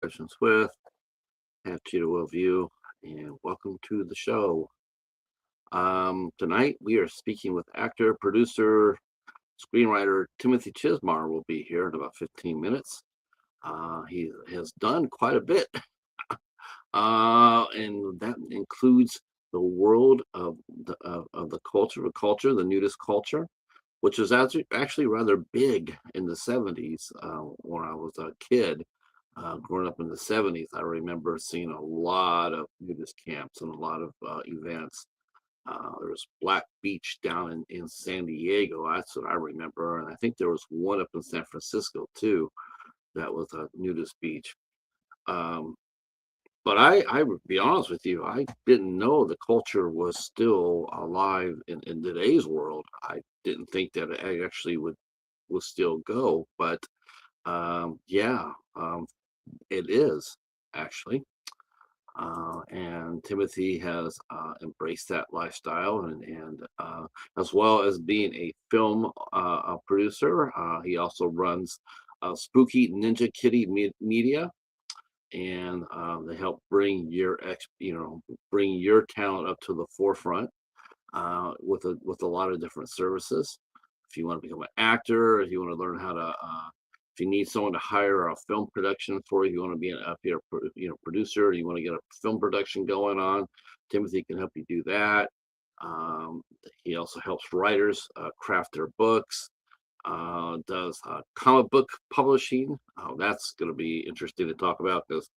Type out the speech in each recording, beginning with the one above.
Sessions with Cheetah Will View, and welcome to the show. Tonight we are speaking with actor, producer, screenwriter Timothy Chizmar. Will be here in about 15 minutes. He has done quite a bit, and that includes the world of the culture, the nudist culture, which was actually rather big in the 70s when I was a kid. Growing up in the 70s, I remember seeing a lot of nudist camps and a lot of events. There was Black Beach down in San Diego. That's what I remember. And I think there was one up in San Francisco too. That was a nudist beach. Um, but I would be honest with you, I didn't know the culture was still alive in today's world. I didn't think that it actually would still go, but yeah, it is actually. And Timothy has embraced that lifestyle, and as well as being a film producer, he also runs Spooky Ninja Kitty Media, and they help bring your talent up to the forefront with a lot of different services. If you want to become an actor, if you want to learn how to, if you need someone to hire a film production for you, you want to be producer, you want to get a film production going on, Timothy can help you do that. Um, he also helps writers craft their books. Does comic book publishing. That's going to be interesting to talk about because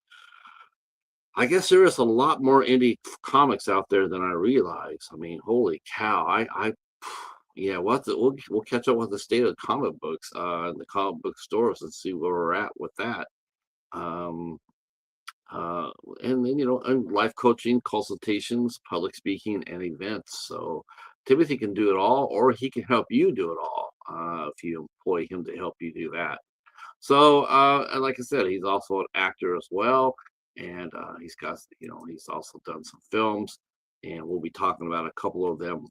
I guess there is a lot more indie comics out there than I realize. I mean, holy cow! Yeah, we'll catch up with the state of comic books in the comic book stores and see where we're at with that. Um, uh, and then and life coaching, consultations, public speaking, and events. So Timothy can do it all, or he can help you do it all if you employ him to help you do that. So, and like I said, he's also an actor as well, and he's also done some films, and we'll be talking about a couple of them,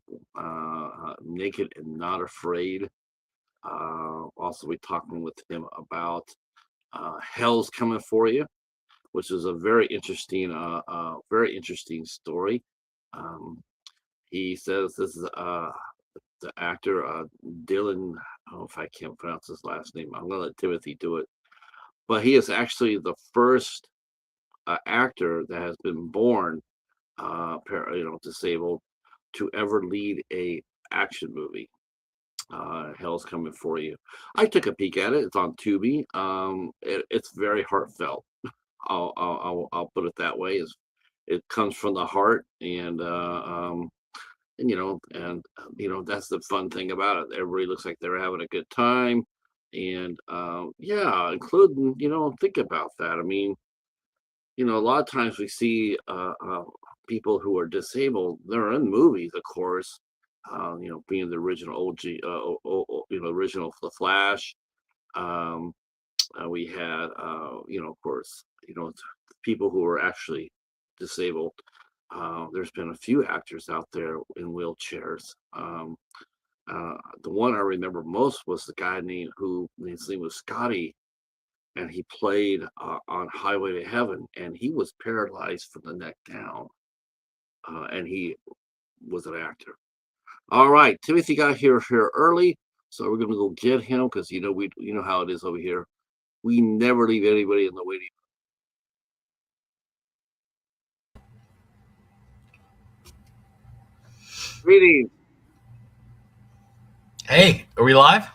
Naked and Not Afraid. Also, be talking with him about Hell's Coming for You, which is a very interesting story. Um, he says this is the actor Dylan. I don't know if I can't pronounce his last name. I'm gonna let Timothy do it, but he is actually the first actor that has been born, disabled, to ever lead a action movie. Hell's Coming for You. I took a peek at it. It's on Tubi. It's very heartfelt. I'll put it that way. It comes from the heart, and that's the fun thing about it. Everybody looks like they're having a good time, and yeah, including think about that. I mean, a lot of times we see people who are disabled. They're in movies, of course. Being the original OG, original The Flash. Um, we had, of course, people who are actually disabled. There's been a few actors out there in wheelchairs. The one I remember most was the guy his name was Scotty, and he played on Highway to Heaven, and he was paralyzed from the neck down, and he was an actor. All right, Timothy got here early, so we're gonna go get him because you know how it is over here. We never leave anybody in the waiting. Greetings. Hey, are we live?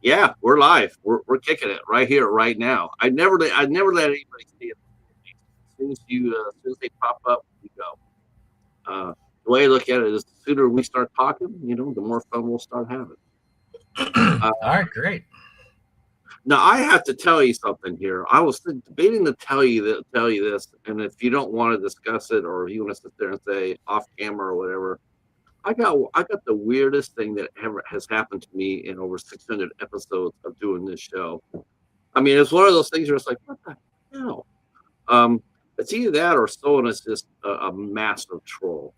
Yeah, we're live. We're kicking it right here, right now. I never let anybody see it. As soon as they pop up, we go. The way I look at it is, the sooner we start talking, the more fun we'll start having. Uh, All right, great. Now I have to tell you something here. I was debating to tell you this, and if you don't want to discuss it, or if you want to sit there and say off camera or whatever, I got the weirdest thing that ever has happened to me in over 600 episodes of doing this show. I mean, it's one of those things where it's like, what the hell? It's either that or someone is just a massive troll,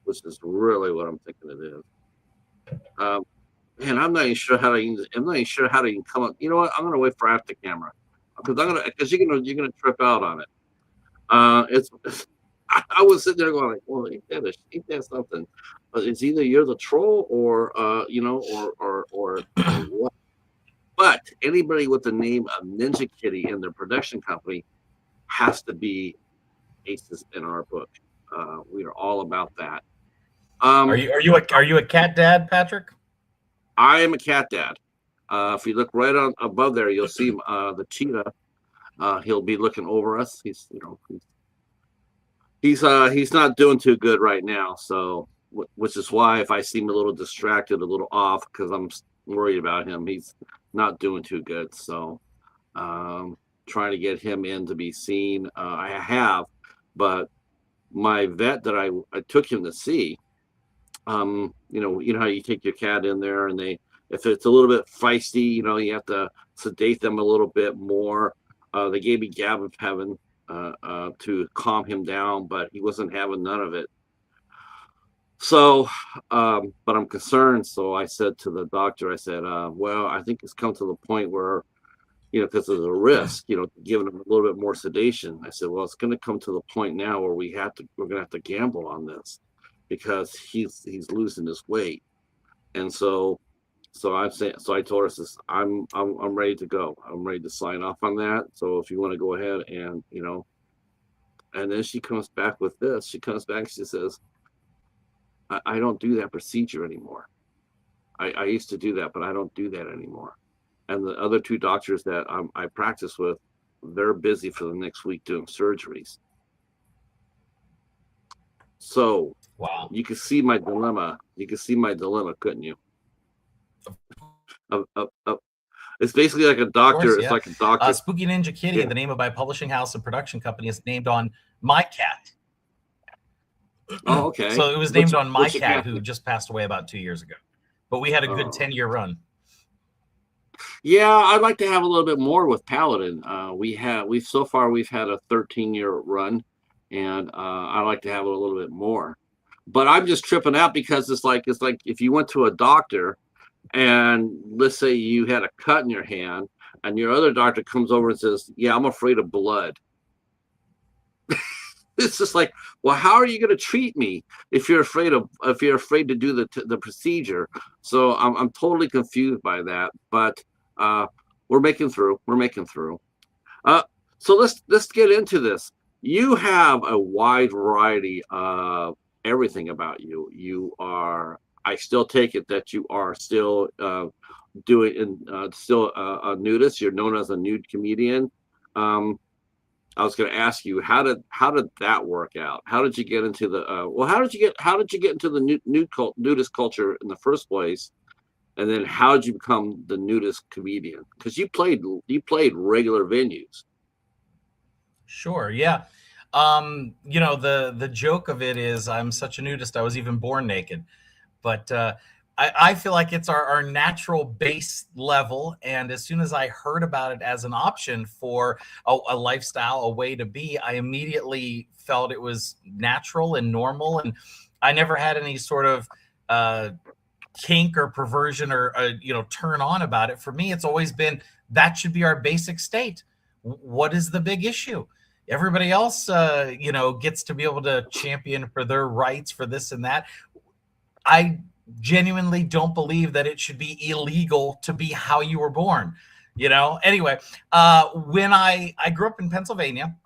which is really what I'm thinking it is. Man, I'm not even sure how to even come up. You know what? I'm gonna wait for after camera. because you're gonna trip out on it. It's I was sitting there going like, well, ain't that something? But it's either you're the troll or or what. But anybody with the name of Ninja Kitty in their production company has to be aces in our book. We are all about that. Are you a cat dad, Patrick? I am a cat dad. If you look right on above there, you'll see the cheetah. He'll be looking over us. He's not doing too good right now. So, which is why if I seem a little distracted, a little off, because I'm worried about him. He's not doing too good. So, trying to get him in to be seen. I have, but my vet that I took him to see, you know how you take your cat in there and if it's a little bit feisty, you have to sedate them a little bit more. They gave me gabapentin to calm him down, but he wasn't having none of it. So, but I'm concerned. So I said to the doctor, I said, well, I think it's come to the point where, because there's a risk, giving him a little bit more sedation. I said, well, it's going to come to the point now where we're going to have to gamble on this because he's losing his weight. And so I'm saying, so I told her, I'm ready to go. I'm ready to sign off on that. So if you want to go ahead and, and then she comes back with this. She comes back, she says, I don't do that procedure anymore. I used to do that, but I don't do that anymore. And the other two doctors that I practice with, they're busy for the next week doing surgeries. So Wow. You can see my dilemma. Couldn't you? It's basically like a doctor. Course, it's yeah. like a doctor. Spooky Ninja Kitty, Yeah. the name of my publishing house and production company, is named on my cat. Oh, okay. So it was named on my cat, cat who just passed away about 2 years ago. But we had a good 10-year run. Yeah, I'd like to have a little bit more with Paladin. We've had a 13-year run, and I'd like to have a little bit more. But I'm just tripping out because it's like if you went to a doctor and let's say you had a cut in your hand and your other doctor comes over and says, yeah, I'm afraid of blood. It's just like, well, how are you going to treat me if you're afraid to do the procedure? So I'm totally confused by that, but we're making through. So let's get into this. You have a wide variety of everything about you. I still take it that you are still still a nudist. You're known as a nude comedian. I was going to ask you, how did that work out? How did you get into the how did you get into the nudist culture in the first place? And then how did you become the nudist comedian? Because you played regular venues. Sure, yeah. The joke of it is I'm such a nudist, I was even born naked. But I feel like it's our natural base level. And as soon as I heard about it as an option for a lifestyle, a way to be, I immediately felt it was natural and normal. And I never had any sort of kink or perversion or turn on about it. For me, it's always been that should be our basic state. What is the big issue? Everybody else, gets to be able to champion for their rights for this and that. I genuinely don't believe that it should be illegal to be how you were born. Anyway, when I grew up in Pennsylvania,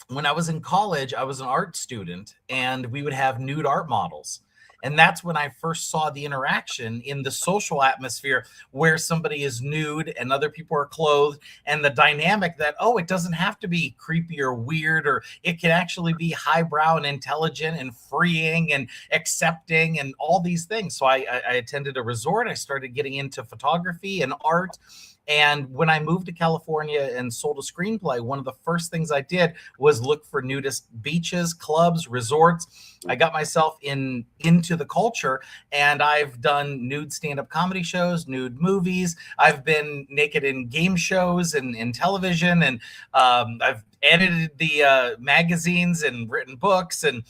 when I was in college, I was an art student, and we would have nude art models. And that's when I first saw the interaction in the social atmosphere where somebody is nude and other people are clothed, and the dynamic that, it doesn't have to be creepy or weird, or it can actually be highbrow and intelligent and freeing and accepting and all these things. So I attended a resort. I started getting into photography and art. And when I moved to California and sold a screenplay, one of the first things I did was look for nudist beaches, clubs, resorts. I got myself into the culture, and I've done nude stand-up comedy shows, nude movies. I've been naked in game shows and in television, and I've edited the magazines and written books. And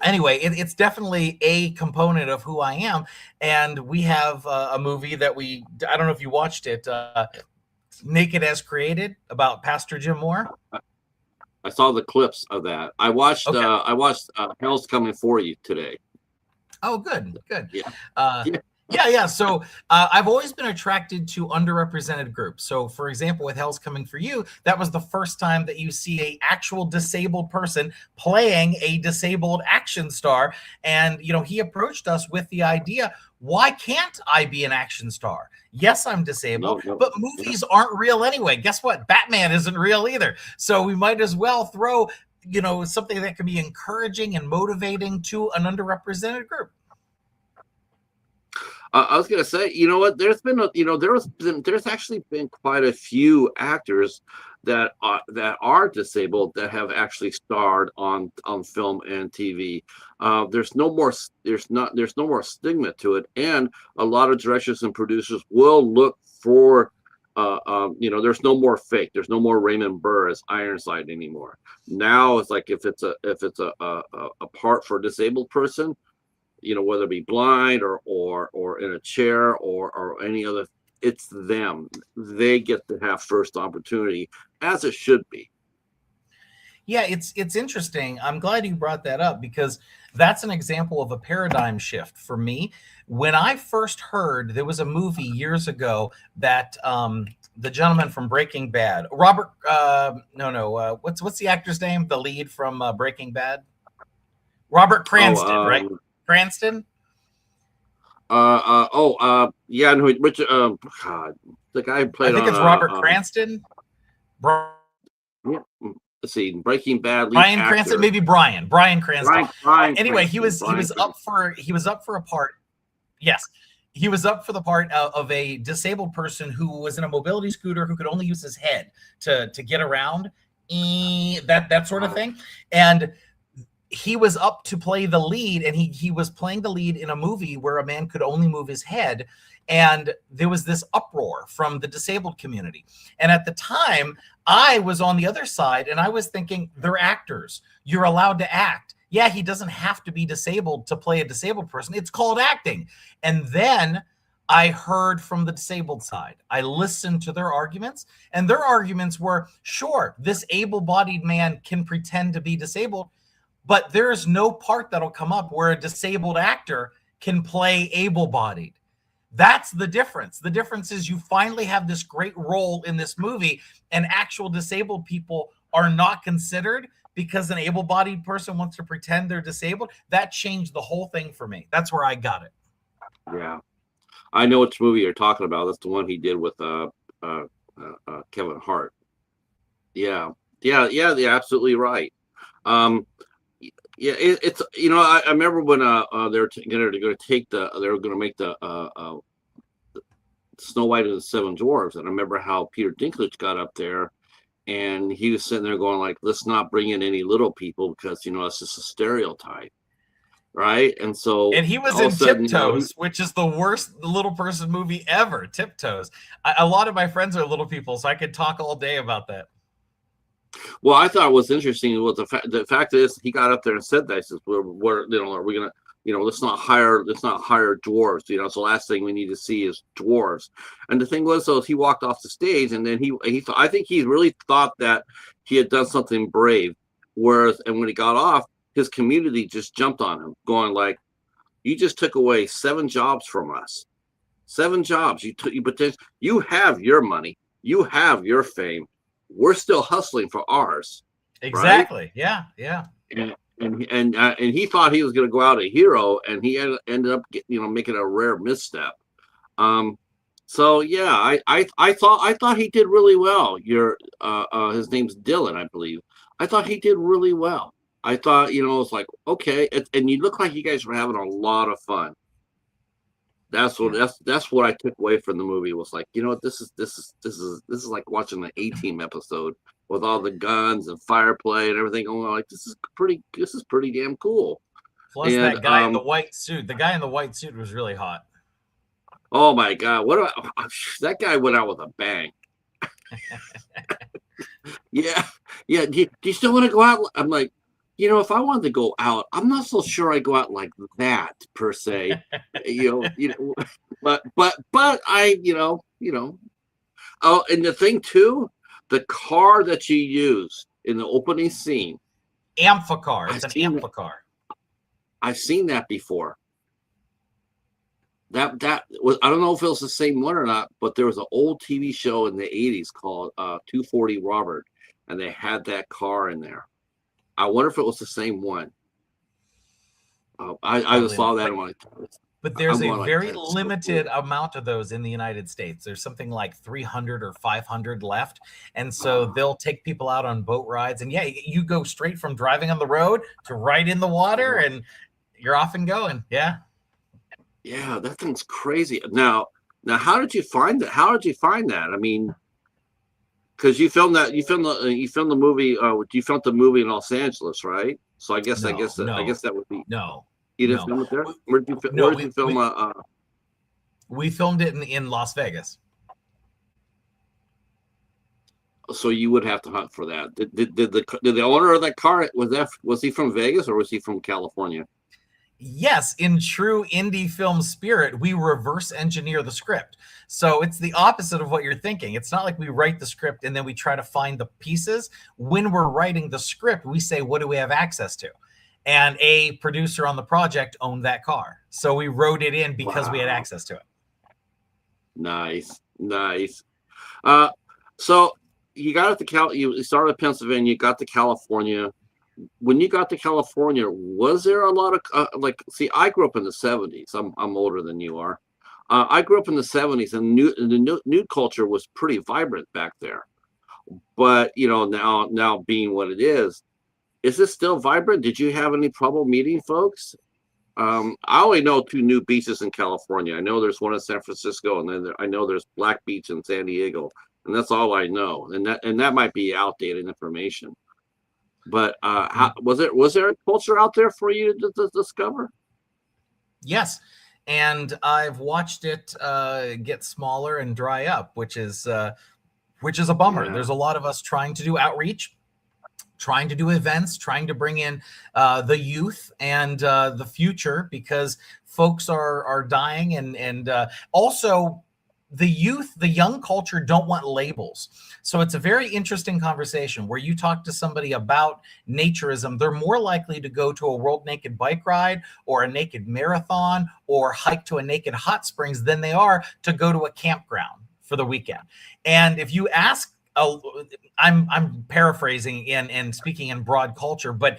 anyway, it's definitely a component of who I am. And we have a movie that I don't know if you watched it, Naked as Created about Pastor Jim Moore? I saw the clips of that. Okay. I watched Hell's Coming for You today. Oh, good, good. Yeah. Uh, Yeah. yeah. So I've always been attracted to underrepresented groups. So, for example, with Hell's Coming for You, that was the first time that you see a actual disabled person playing a disabled action star. And he approached us with the idea: why can't I be an action star? Yes, I'm disabled, No, no. but Yeah. movies aren't real anyway. Guess what? Batman isn't real either. So we might as well throw something that can be encouraging and motivating to an underrepresented group. I was gonna say, you know what? There's actually been quite a few actors that are disabled that have actually starred on film and TV. There's no more stigma to it, and a lot of directors and producers will look for. There's no more fake. There's no more Raymond Burr as Ironside anymore. Now it's like if it's a part for a disabled person, whether it be blind or in a chair or any other, it's them. They get to have first opportunity, as it should be. Yeah, it's interesting. I'm glad you brought that up because that's an example of a paradigm shift for me. When I first heard there was a movie years ago that the gentleman from Breaking Bad, Robert, what's the actor's name? The lead from Breaking Bad, Robert Oh, Cranston, right? Cranston. Yeah, no, Richard. God, the guy who I played think on. it's Robert Cranston. Yeah, let's see, Breaking Bad lead Bryan actor. Cranston, maybe Bryan Cranston. Anyway, Cranston, he was up for a part. Yes, he was up for the part of a disabled person who was in a mobility scooter who could only use his head to get around, that sort of thing, and he was up to play the lead, and he was playing the lead in a movie where a man could only move his head, and there was this uproar from the disabled community. And at the time, I was on the other side, and I was thinking, they're actors. You're allowed to act. Yeah, he doesn't have to be disabled to play a disabled person. It's called acting. And then I heard from the disabled side. I listened to their arguments, and their arguments were, sure, this able-bodied man can pretend to be disabled, but there is no part that'll come up where a disabled actor can play able-bodied. That's the difference. The difference is you finally have this great role in this movie, and actual disabled people are not considered because an able-bodied person wants to pretend they're disabled. That changed the whole thing for me. That's where I got it. Yeah, I know which movie you're talking about. That's the one he did with Kevin Hart. Yeah, you're absolutely right. Yeah, it's I remember when they were going to take they were going to make the Snow White and the Seven Dwarfs, and I remember how Peter Dinklage got up there, and he was sitting there going like, "Let's not bring in any little people because it's just a stereotype." Right. And so and he was in Tiptoes, which is the worst little person movie ever. Tiptoes. A lot of my friends are little people, so I could talk all day about that. Well, I thought was interesting was the fact is he got up there and said that. He says, are we gonna, let's not hire dwarves. It's the last thing we need to see is dwarves. And the thing was, so he walked off the stage, and then I think he really thought that he had done something brave. Whereas, and when he got off, his community just jumped on him, going like, "You just took away 7 jobs from us. 7 jobs. You have your money. You have your fame. We're still hustling for ours." Exactly. Right? Yeah. And he thought he was going to go out a hero, and he ended up making a rare misstep. So yeah, I thought he did really well. His name's Dylan, I believe. I thought he did really well. I thought it's like, okay, and you look like you guys were having a lot of fun. That's what I took away from the movie, was like, this is like watching the A-Team episode with all the guns and fire play and everything going on. Like, this is pretty damn cool. Plus, that guy in the white suit. The guy in the white suit was really hot. Oh my God! That guy went out with a bang. Yeah. Do you still want to go out? I'm like, if I wanted to go out, I'm not so sure I go out like that per se. But I Oh, and the thing too, the car that you use in the opening scene, Amphicar. It's I've an seen that. Amphicar. I've seen that before. That was, I don't know if it was the same one or not, but there was an old TV show in the 80s called 240 Robert, and they had that car in there. I wonder if it was the same one. I just Probably saw not. that and But I'm there's a going like, very that's so limited cool. amount of those in the United States. There's something like 300 or 500 left. And so Uh, they'll take people out on boat rides. And yeah, you go straight from driving on the road to right in the water yeah, and you're off and going. Yeah. yeah, that thing's crazy. Now, how did you find that? How did you find that? I mean, because you filmed the movie. You filmed the movie in Los Angeles, right? So No, I no, guess that would be. no, You didn't no. film it there. We, Where no, did you film? we filmed it in Las Vegas. So you would have to hunt for that. Did the owner of that car was he from Vegas or was he from California? Yes, in true indie film spirit, we reverse engineer the script. So it's the opposite of what you're thinking. It's not like we write the script and then we try to find the pieces. When we're writing the script, we say, what do we have access to? And a producer on the project owned that car. So we wrote it in because we had Wow, access to it. nice, nice. Uh, so you got it to You started at Pennsylvania. You got to California. When you got to California, was there a lot of like? See, I grew up in the '70s. I'm older than you are. I grew up in the '70s, and the nude culture was pretty vibrant back there. But now being what it is this still vibrant? Did you have any trouble meeting folks? I only know two new beaches in California. I know there's one in San Francisco, and then I know there's Black Beach in San Diego, and that's all I know. And that might be outdated information. But was there a culture out there for you to discover? Yes. And I've watched it get smaller and dry up, which is a bummer. Yeah. There's a lot of us trying to do outreach, trying to do events, trying to bring in the youth and the future because folks are dying and also the youth, the young culture don't want labels. So it's a very interesting conversation where you talk to somebody about naturism. They're more likely to go to a world naked bike ride or a naked marathon or hike to a naked hot springs than they are to go to a campground for the weekend. And if you ask I'm paraphrasing and speaking in broad culture, but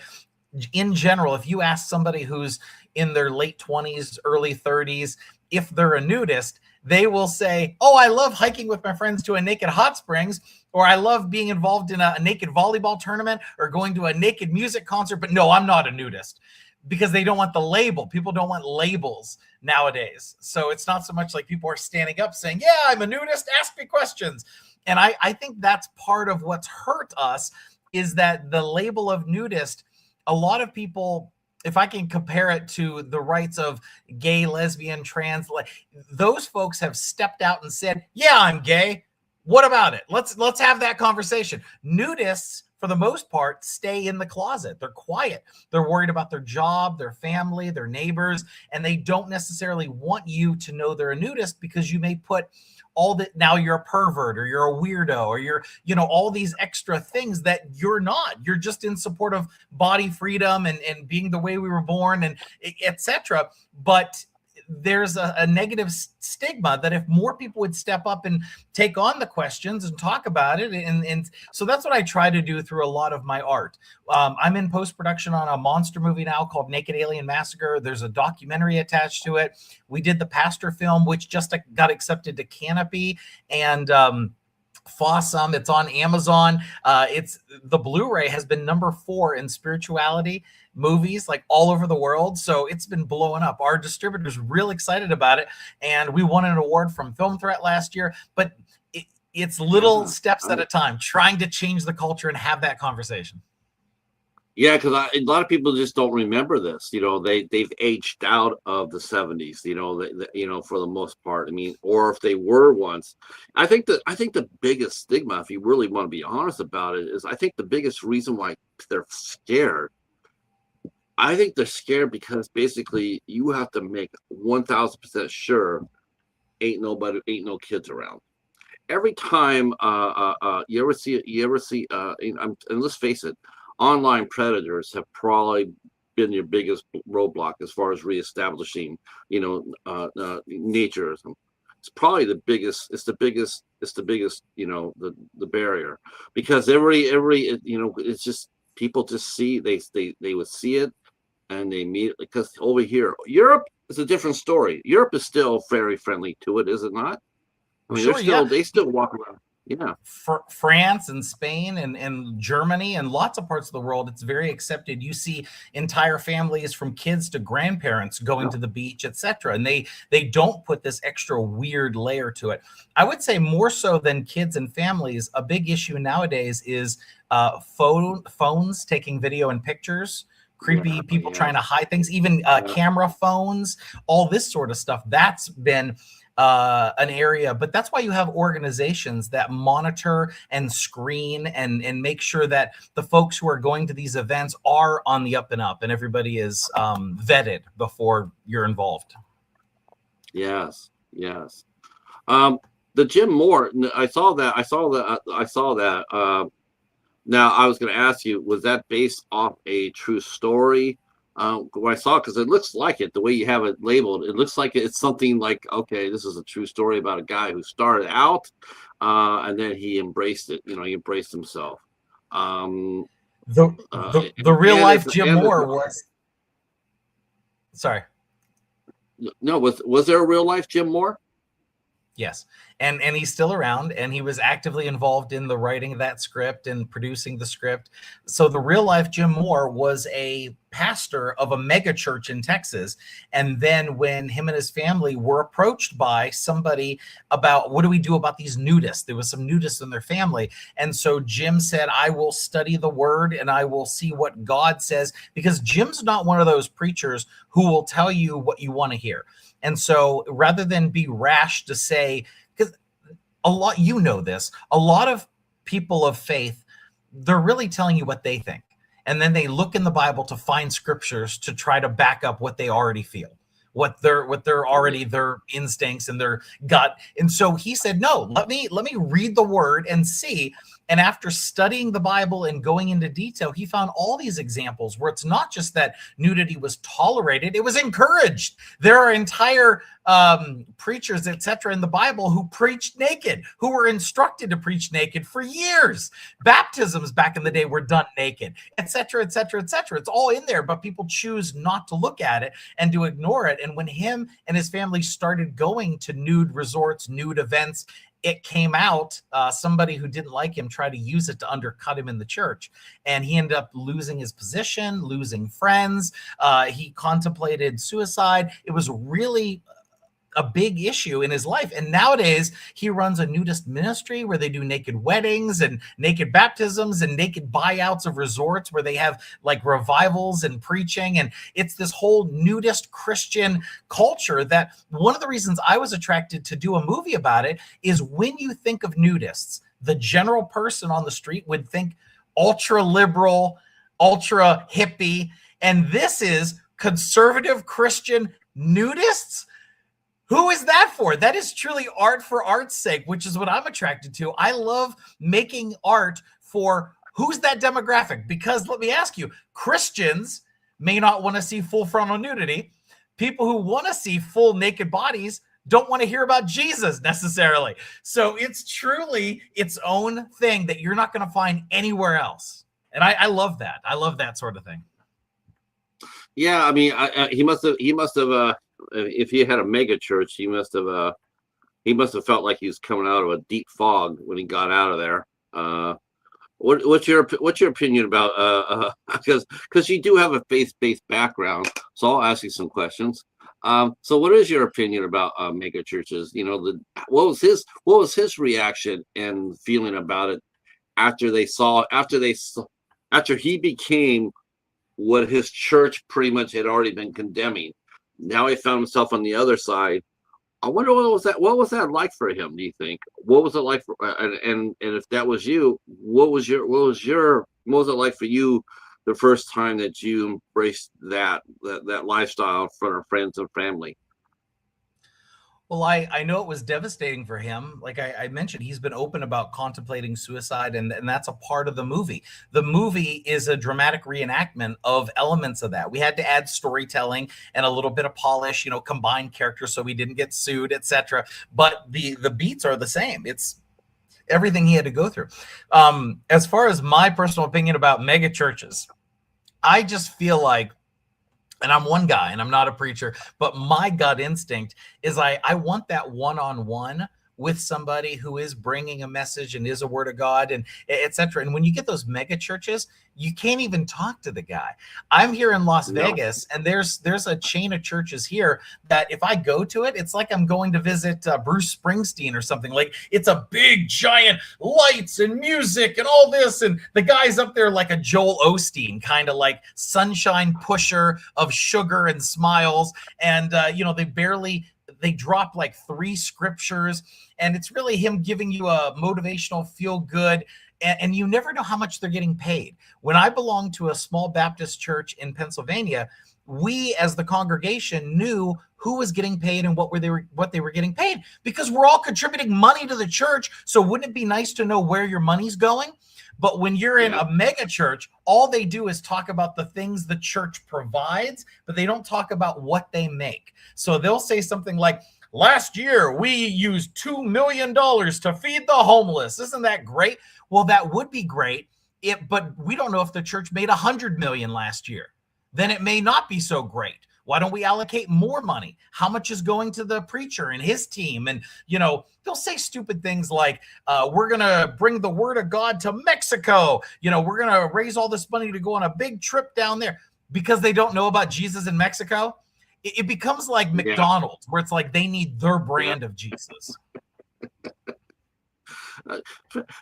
in general, if you ask somebody who's in their late 20s, early 30s, if they're a nudist, they will say, "Oh, I love hiking with my friends to a naked hot springs, or I love being involved in a naked volleyball tournament or going to a naked music concert, but no, I'm not a nudist." Because they don't want the label. People don't want labels nowadays. So it's not so much like people are standing up saying, "Yeah, I'm a nudist, ask me questions." And I think that's part of what's hurt us is that the label of nudist, a lot of people, if I can compare it to the rights of gay, lesbian, trans, like those folks have stepped out and said, "Yeah, I'm gay. What about it? Let's have that conversation." Nudists, for the most part, stay in the closet. They're quiet. They're worried about their job, their family, their neighbors, and they don't necessarily want you to know they're a nudist because you may put all that now you're a pervert or you're a weirdo or you're all these extra things that you're not. You're just in support of body freedom and being the way we were born and etc. But there's a negative stigma that if more people would step up and take on the questions and talk about it, and so that's what I try to do through a lot of my art. I'm in post-production on a monster movie now called Naked Alien Massacre. There's a documentary attached to it. We did the Pastor film, which just got accepted to Canopy and Fossum. It's on Amazon. It's the Blu-ray has been number 4 in spirituality movies like all over the world. So it's been blowing up. Our distributor's real excited about it. And we won an award from Film Threat last year. But it's little Yeah. steps at a time, trying to change the culture and have that conversation. Yeah, because a lot of people just don't remember this. They've aged out of the '70s. For the most part. I mean, or if they were once, I think the biggest stigma, if you really want to be honest about it, is I think the biggest reason why they're scared. I think they're scared because basically you have to make 1,000% sure ain't no kids around. every time and let's face it, online predators have probably been your biggest roadblock as far as reestablishing, naturism. It's probably the biggest. It's the biggest. It's the biggest. The barrier, because it's just people just see they would see it, and they immediately, because over here, Europe is a different story. Europe is still very friendly to it, is it not? I mean, Sure, yeah. they still walk around. Yeah, France and Spain and Germany and lots of parts of the world, it's very accepted. You see entire families from kids to grandparents going yeah, to the beach, etc. And they don't put this extra weird layer to it. I would say more so than kids and families, a big issue nowadays is phones taking video and pictures, creepy people yeah, trying to hide things, even yeah. camera phones, all this sort of stuff. That's been an area, but that's why you have organizations that monitor and screen and make sure that the folks who are going to these events are on the up and up, and everybody is vetted before you're involved. Yes, yes. The Jim Moore, I saw that. I saw that. I saw that. Now, I was going to ask you, was that based off a true story? When I saw it, because it looks like it, the way you have it labeled, it looks like it's something like, okay, this is a true story about a guy who started out, and then he embraced it. He embraced himself. Um, The real life Jim Moore was, sorry. No, was there a real life Jim Moore? Yes. And he's still around, and he was actively involved in the writing of that script and producing the script. So the real life Jim Moore was a pastor of a mega church in Texas. And then when him and his family were approached by somebody about what do we do about these nudists, there was some nudists in their family. And so Jim said, I will study the word and I will see what God says, because Jim's not one of those preachers who will tell you what you want to hear. And so rather than be rash to say, because a lot of people of faith, they're really telling you what they think. And then they look in the Bible to find scriptures to try to back up what they already feel, what they're already their instincts and their gut. And so he said, no, let me read the word and see. And after studying the Bible and going into detail, he found all these examples where it's not just that nudity was tolerated, it was encouraged. There are entire preachers, etc., in the Bible who preached naked, who were instructed to preach naked for years. Baptisms back in the day were done naked, etc., etc., etc. It's all in there, but people choose not to look at it and to ignore it. And when him and his family started going to nude resorts, nude events, it came out, somebody who didn't like him tried to use it to undercut him in the church. And he ended up losing his position, losing friends. He contemplated suicide. It was really a big issue in his life. And nowadays he runs a nudist ministry where they do naked weddings and naked baptisms and naked buyouts of resorts where they have like revivals and preaching. And it's this whole nudist Christian culture that one of the reasons I was attracted to do a movie about it is when you think of nudists, the general person on the street would think ultra liberal, ultra hippie. And this is conservative Christian nudists. Who is that for? That is truly art for art's sake, which is what I'm attracted to. I love making art for who's that demographic? Because let me ask you, Christians may not want to see full frontal nudity. People who want to see full naked bodies don't want to hear about Jesus necessarily. So it's truly its own thing that you're not going to find anywhere else. And I love that. I love that sort of thing. Yeah, I mean, he must have. If he had a mega church, he must have felt like he was coming out of a deep fog when he got out of there. What's your opinion about because you do have a faith-based background, so I'll ask you some questions. So what is your opinion about mega churches? What was his reaction and feeling about it after he became what his church pretty much had already been condemning? Now he found himself on the other side. I wonder what was that like for him, do you think? What was it like for and if that was you, what was it like for you the first time that you embraced that lifestyle in front of friends and family? Well, I know it was devastating for him. Like I mentioned, he's been open about contemplating suicide, and that's a part of the movie. The movie is a dramatic reenactment of elements of that. We had to add storytelling and a little bit of polish, combine characters so we didn't get sued, etc. But the beats are the same. It's everything he had to go through. As far as my personal opinion about mega churches, I just feel like, and I'm one guy and I'm not a preacher, but my gut instinct is I want that one-on-one with somebody who is bringing a message and is a word of God and etc. And when you get those mega churches, you can't even talk to the guy. I'm here in Las No. Vegas, and there's a chain of churches here that if I go to it, it's like I'm going to visit Bruce Springsteen or something. Like it's a big giant lights and music and all this, and the guy's up there like a Joel Osteen, kind of like sunshine pusher of sugar and smiles, and they drop like 3 scriptures, and it's really him giving you a motivational feel good, and you never know how much they're getting paid. When I belonged to a small Baptist church in Pennsylvania, we as the congregation knew who was getting paid and what they were getting paid, because we're all contributing money to the church. So wouldn't it be nice to know where your money's going? But when you're in a mega church, all they do is talk about the things the church provides, but they don't talk about what they make. So they'll say something like, last year we used $2 million to feed the homeless. Isn't that great? Well, that would be great, but we don't know if the church made 100 million last year. Then it may not be so great. Why don't we allocate more money? How much is going to the preacher and his team? And, they'll say stupid things like, we're going to bring the word of God to Mexico. We're going to raise all this money to go on a big trip down there, because they don't know about Jesus in Mexico. It becomes like McDonald's, where it's like they need their brand of Jesus.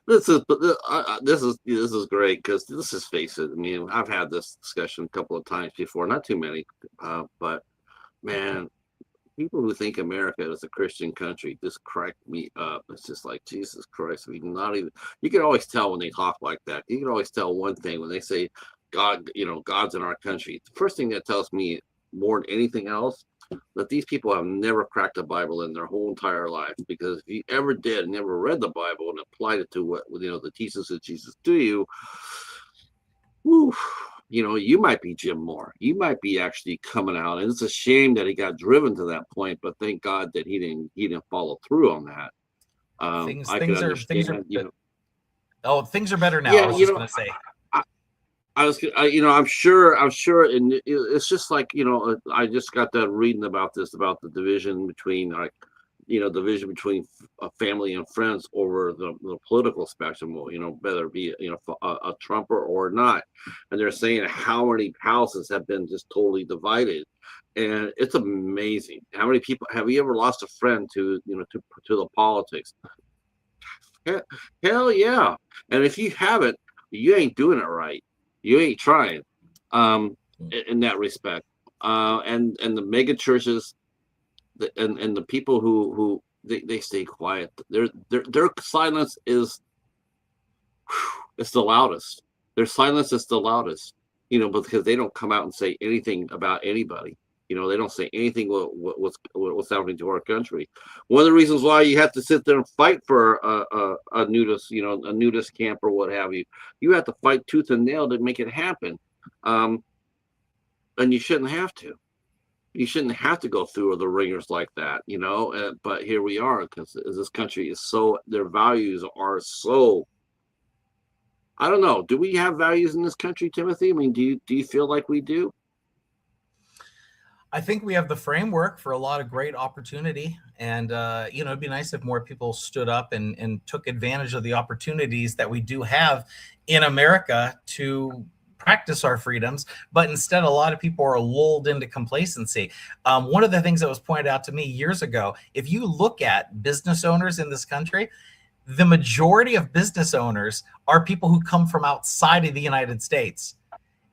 This is great, because let's just face it. I mean, I've had this discussion a couple of times before, not too many, but man, people who think America is a Christian country just crack me up. It's just like, Jesus Christ. I mean, you can always tell when they talk like that. You can always tell one thing when they say God, God's in our country. The first thing that tells me more than anything else, that these people have never cracked a Bible in their whole entire life. Because if you ever did, never read the Bible and applied it to what, the teachings of Jesus to you, whew, you might be Jim Moore. You might be actually coming out, and it's a shame that he got driven to that point. But thank God that he didn't follow through on that. Things I could are understand. things are better now. Yeah, I was just going to say. I'm sure, and it's just like, I just got done reading about the division between family and friends over the political spectrum, whether it be, a Trumper or not. And they're saying how many houses have been just totally divided. And it's amazing. How many people, have you ever lost a friend to the politics? Hell yeah. And if you haven't, you ain't doing it right. You ain't trying, in that respect. And the mega churches, and the people who they stay quiet. Their silence is, it's the loudest. Their silence is the loudest, because they don't come out and say anything about anybody. They don't say anything what's happening to our country. One of the reasons why you have to sit there and fight for a nudist, a nudist camp or what have you, you have to fight tooth and nail to make it happen. And you shouldn't have to. You shouldn't have to go through the ringers like that, but here we are, because this country is their values are so, I don't know. Do we have values in this country, Timothy? I mean, do you feel like we do? I think we have the framework for a lot of great opportunity. And, it'd be nice if more people stood up and took advantage of the opportunities that we do have in America to practice our freedoms. But instead, a lot of people are lulled into complacency. One of the things that was pointed out to me years ago, if you look at business owners in this country, the majority of business owners are people who come from outside of the United States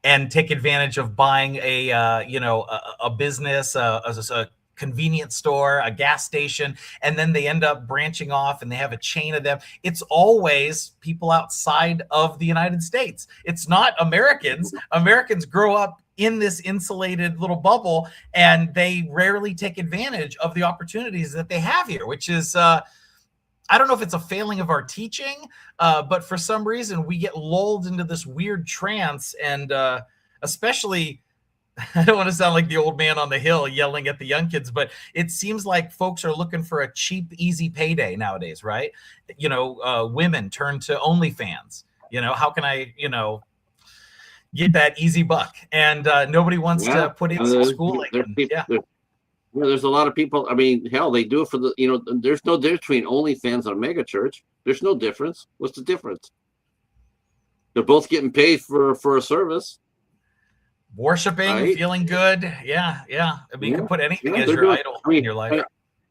and take advantage of buying a business, a convenience store, a gas station, and then they end up branching off and they have a chain of them. It's always people outside of the United States. It's not Americans. Americans grow up in this insulated little bubble, and they rarely take advantage of the opportunities that they have here, which is I don't know if it's a failing of our teaching, but for some reason we get lulled into this weird trance, and especially I don't want to sound like the old man on the hill yelling at the young kids, but it seems like folks are looking for a cheap, easy payday nowadays, right? Women turn to OnlyFans. How can I, get that easy buck? And nobody wants Yeah. to put in And some schooling. Yeah. There's a lot of people. I mean, hell, they do it for there's no difference between OnlyFans and a mega church. There's no difference. What's the difference? They're both getting paid for a service. Worshiping, Right? feeling good. Yeah. I mean, you can put anything as they're your doing. idol I mean, in your life.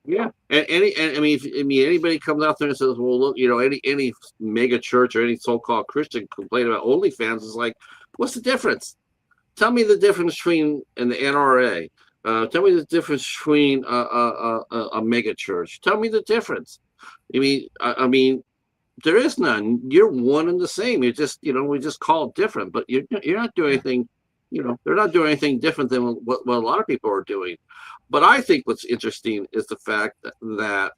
yeah. And I mean, anybody comes out there and says, "Well, look, any mega church or any so-called Christian complain about OnlyFans," is like, what's the difference? Tell me the difference between the NRA. Tell me the difference between a mega church. Tell me the difference. I mean, there is none. You're one and the same. You just, we just call it different, but you're not doing anything. They're not doing anything different than what a lot of people are doing. But I think what's interesting is the fact that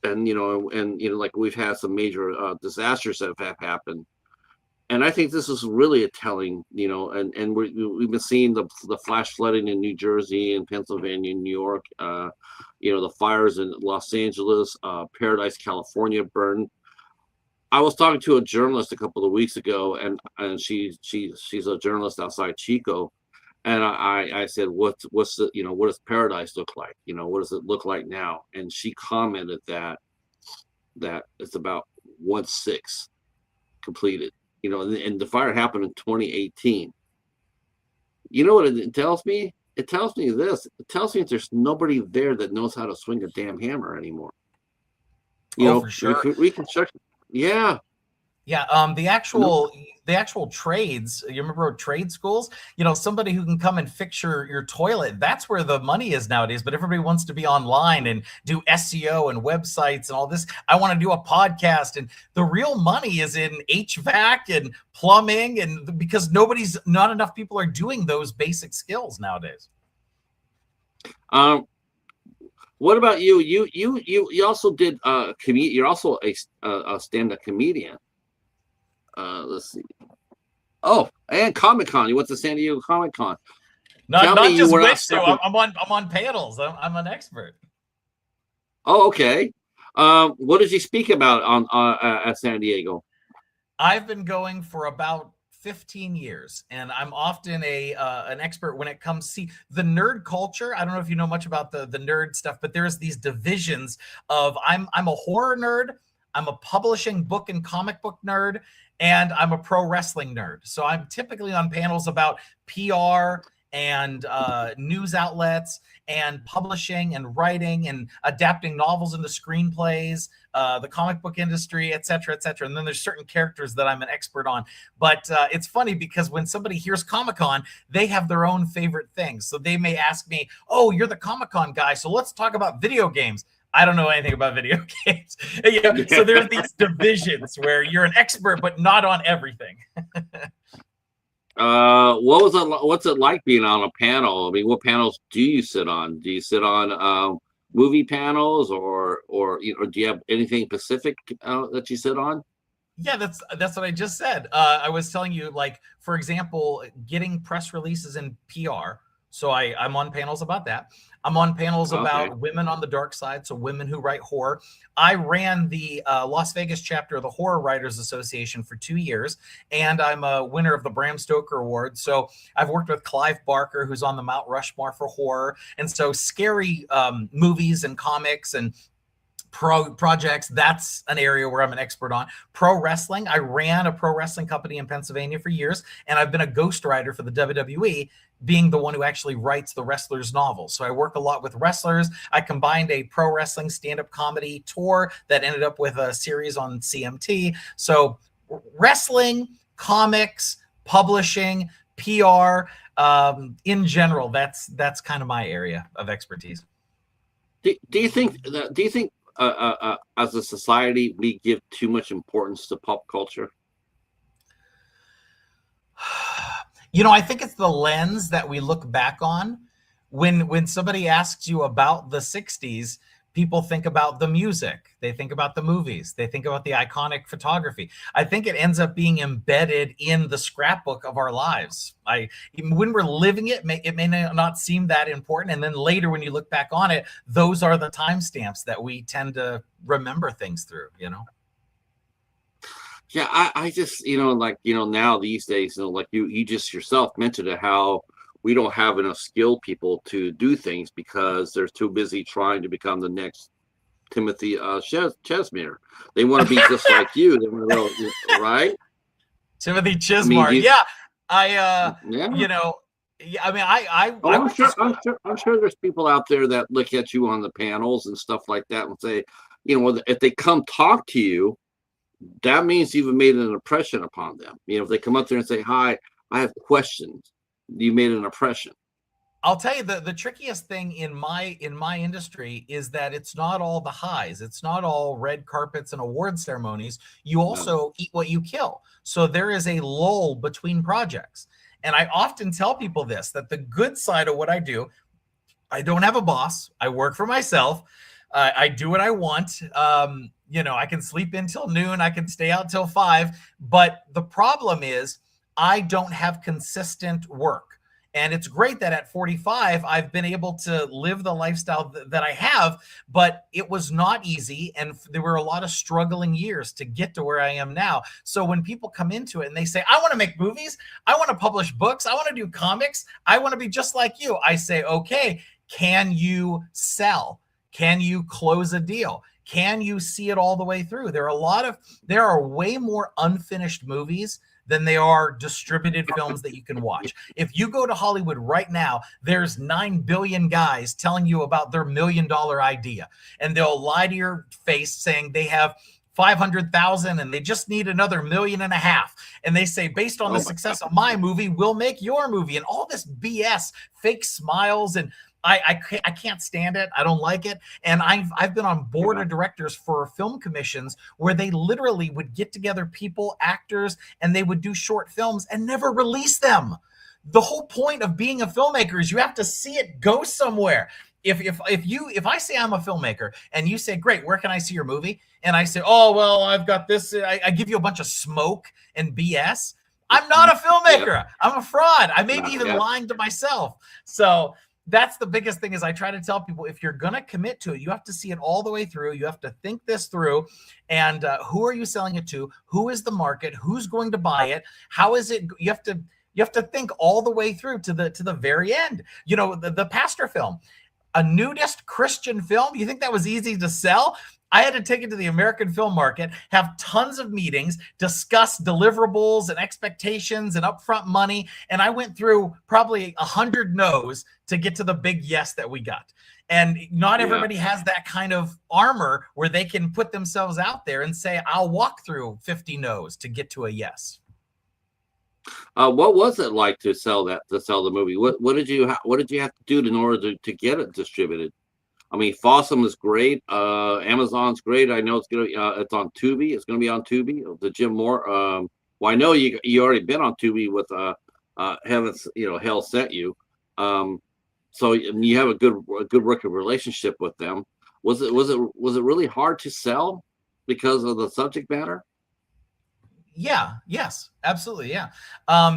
like we've had some major disasters that have happened. And I think this is really a telling, and we've been seeing the flash flooding in New Jersey and Pennsylvania, New York, the fires in Los Angeles, Paradise, California burned. I was talking to a journalist a couple of weeks ago, and she's a journalist outside Chico, and I said, what's the what does Paradise look like? What does it look like now? And she commented that it's about 1/6 completed. And the fire happened in 2018. You know what it tells me? It tells me this. It tells me that there's nobody there that knows how to swing a damn hammer anymore. For sure. Reconstruction. Yeah. Yeah, the actual trades. You remember trade schools? Somebody who can come and fix your toilet. That's where the money is nowadays. But everybody wants to be online and do SEO and websites and all this. I want to do a podcast, and the real money is in HVAC and plumbing, and because not enough people are doing those basic skills nowadays. What about you? You also did You're also a stand-up comedian. Let's see. Oh, and Comic Con. You went to San Diego Comic Con. Not just wish to. I'm on panels. I'm an expert. Oh, okay. What did you speak about on at San Diego? I've been going for about 15 years, and I'm often an expert when it comes to the nerd culture. I don't know if you know much about the nerd stuff, but there's these divisions of I'm a horror nerd, I'm a publishing book and comic book nerd, and I'm a pro wrestling nerd. So I'm typically on panels about PR and news outlets and publishing and writing and adapting novels into screenplays, the comic book industry, et cetera, et cetera. And then there's certain characters that I'm an expert on. But it's funny because when somebody hears Comic-Con, they have their own favorite things. So they may ask me, oh, you're the Comic-Con guy, so let's talk about video games. I don't know anything about video games. So there's these divisions where you're an expert, but not on everything. What's it like being on a panel? I mean, what panels do you sit on? Do you sit on movie panels, or do you have anything specific that you sit on? Yeah, that's what I just said. I was telling you, like, for example, getting press releases in PR. So I'm on panels about that. I'm on panels about women on the dark side, so women who write horror. I ran the Las Vegas chapter of the Horror Writers Association for 2 years, and I'm a winner of the Bram Stoker Award. So I've worked with Clive Barker, who's on the Mount Rushmore for horror. And so scary movies and comics and projects, that's an area where I'm an expert on. Pro wrestling, I ran a pro wrestling company in Pennsylvania for years, and I've been a ghostwriter for the WWE, being the one who actually writes the wrestlers' novels. So I work a lot with wrestlers. I combined a pro wrestling stand-up comedy tour that ended up with a series on CMT. So wrestling, comics, publishing, PR, in general, that's kind of my area of expertise. Do you think as a society we give too much importance to pop culture? I think it's the lens that we look back on. When somebody asks you about the 60s, people think about the music, they think about the movies, they think about the iconic photography. I think it ends up being embedded in the scrapbook of our lives. When we're living it, it may not seem that important, and then later when you look back on it, those are the timestamps that we tend to remember things through. Yeah, I just, like, now these days, like you just yourself mentioned it, how we don't have enough skilled people to do things because they're too busy trying to become the next Timothy Chesmere. They want to be just like you. They want to, right? Timothy I mean, Chizmar. Yeah. I yeah. you know yeah, I mean, I Oh, I'm went to sure. school. I'm sure there's people out there that look at you on the panels and stuff like that and say, if they come talk to you, that means you've made an impression upon them. If they come up there and say, "Hi, I have questions," you made an impression. I'll tell you, the trickiest thing in my industry is that it's not all the highs. It's not all red carpets and award ceremonies. You No. also eat what you kill. So there is a lull between projects. And I often tell people this, that the good side of what I do, I don't have a boss. I work for myself. I do what I want. I can sleep until noon. I can stay out till 5. But the problem is I don't have consistent work. And it's great that at 45, I've been able to live the lifestyle that I have, but it was not easy. And there were a lot of struggling years to get to where I am now. So when people come into it and they say, I want to make movies, I want to publish books, I want to do comics, I want to be just like you, I say, okay, can you sell? Can you close a deal? Can you see it all the way through? There are way more unfinished movies than they are distributed films that you can watch. If you go to Hollywood right now, there's 9 billion guys telling you about their $1 million idea. And they'll lie to your face saying they have 500,000 and they just need another 1.5 million. And they say, based on the Oh my success of my movie, we'll make your movie. And all this BS, fake smiles, and I can't stand it. I don't like it. And I've been on board God. of directors for film commissions where they literally would get together people, actors, and they would do short films and never release them. The whole point of being a filmmaker is you have to see it go somewhere. If I say I'm a filmmaker and you say, great, where can I see your movie? And I say, oh, well, I've got this. I give you a bunch of smoke and BS. I'm not a Yep. filmmaker. I'm a fraud. I may be Not even yet. lying to myself. So that's the biggest thing is I try to tell people, if you're going to commit to it, you have to see it all the way through. You have to think this through. And who are you selling it to? Who is the market? Who's going to buy it? How is it? You have to think all the way through to the very end. The pastor film, a nudist Christian film. You think that was easy to sell? I had to take it to the American film market, have tons of meetings, discuss deliverables and expectations and upfront money. And I went through probably 100 no's to get to the big yes that we got. And not Yeah. everybody has that kind of armor where they can put themselves out there and say, I'll walk through 50 no's to get to a yes. What was it like to sell the movie? What did you have to do in order to get it distributed? I mean, Fossum is great. Amazon's great. I know it's on Tubi. It's gonna be on Tubi. The Jim Moore. Well, I know you already been on Tubi with Heaven's, Hell Sent You. So you have a good working relationship with them. Was it really hard to sell because of the subject matter? Yeah, yes, absolutely. Yeah.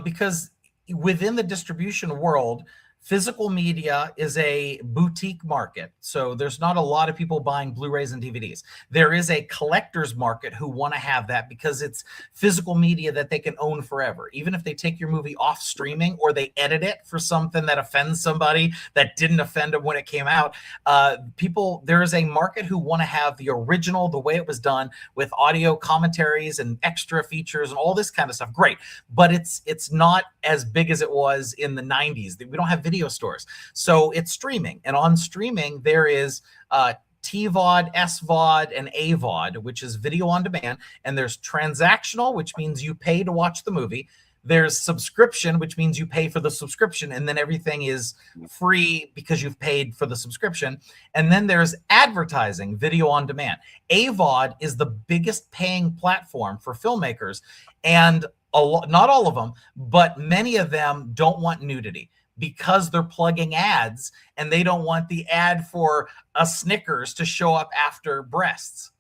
Because within the distribution world, physical media is a boutique market. So there's not a lot of people buying Blu-rays and DVDs. There is a collector's market who want to have that because it's physical media that they can own forever. Even if they take your movie off streaming or they edit it for something that offends somebody that didn't offend them when it came out, there is a market who want to have the original, the way it was done, with audio commentaries and extra features and all this kind of stuff. Great. But it's not as big as it was in the 90s. We don't have video stores. So it's streaming. And on streaming, there is TVOD, SVOD, and AVOD, which is video on demand. And there's transactional, which means you pay to watch the movie. There's subscription, which means you pay for the subscription, and then everything is free because you've paid for the subscription. And then there's advertising, video on demand. AVOD is the biggest paying platform for filmmakers, and not all of them, but many of them don't want nudity because they're plugging ads, and they don't want the ad for a Snickers to show up after breasts.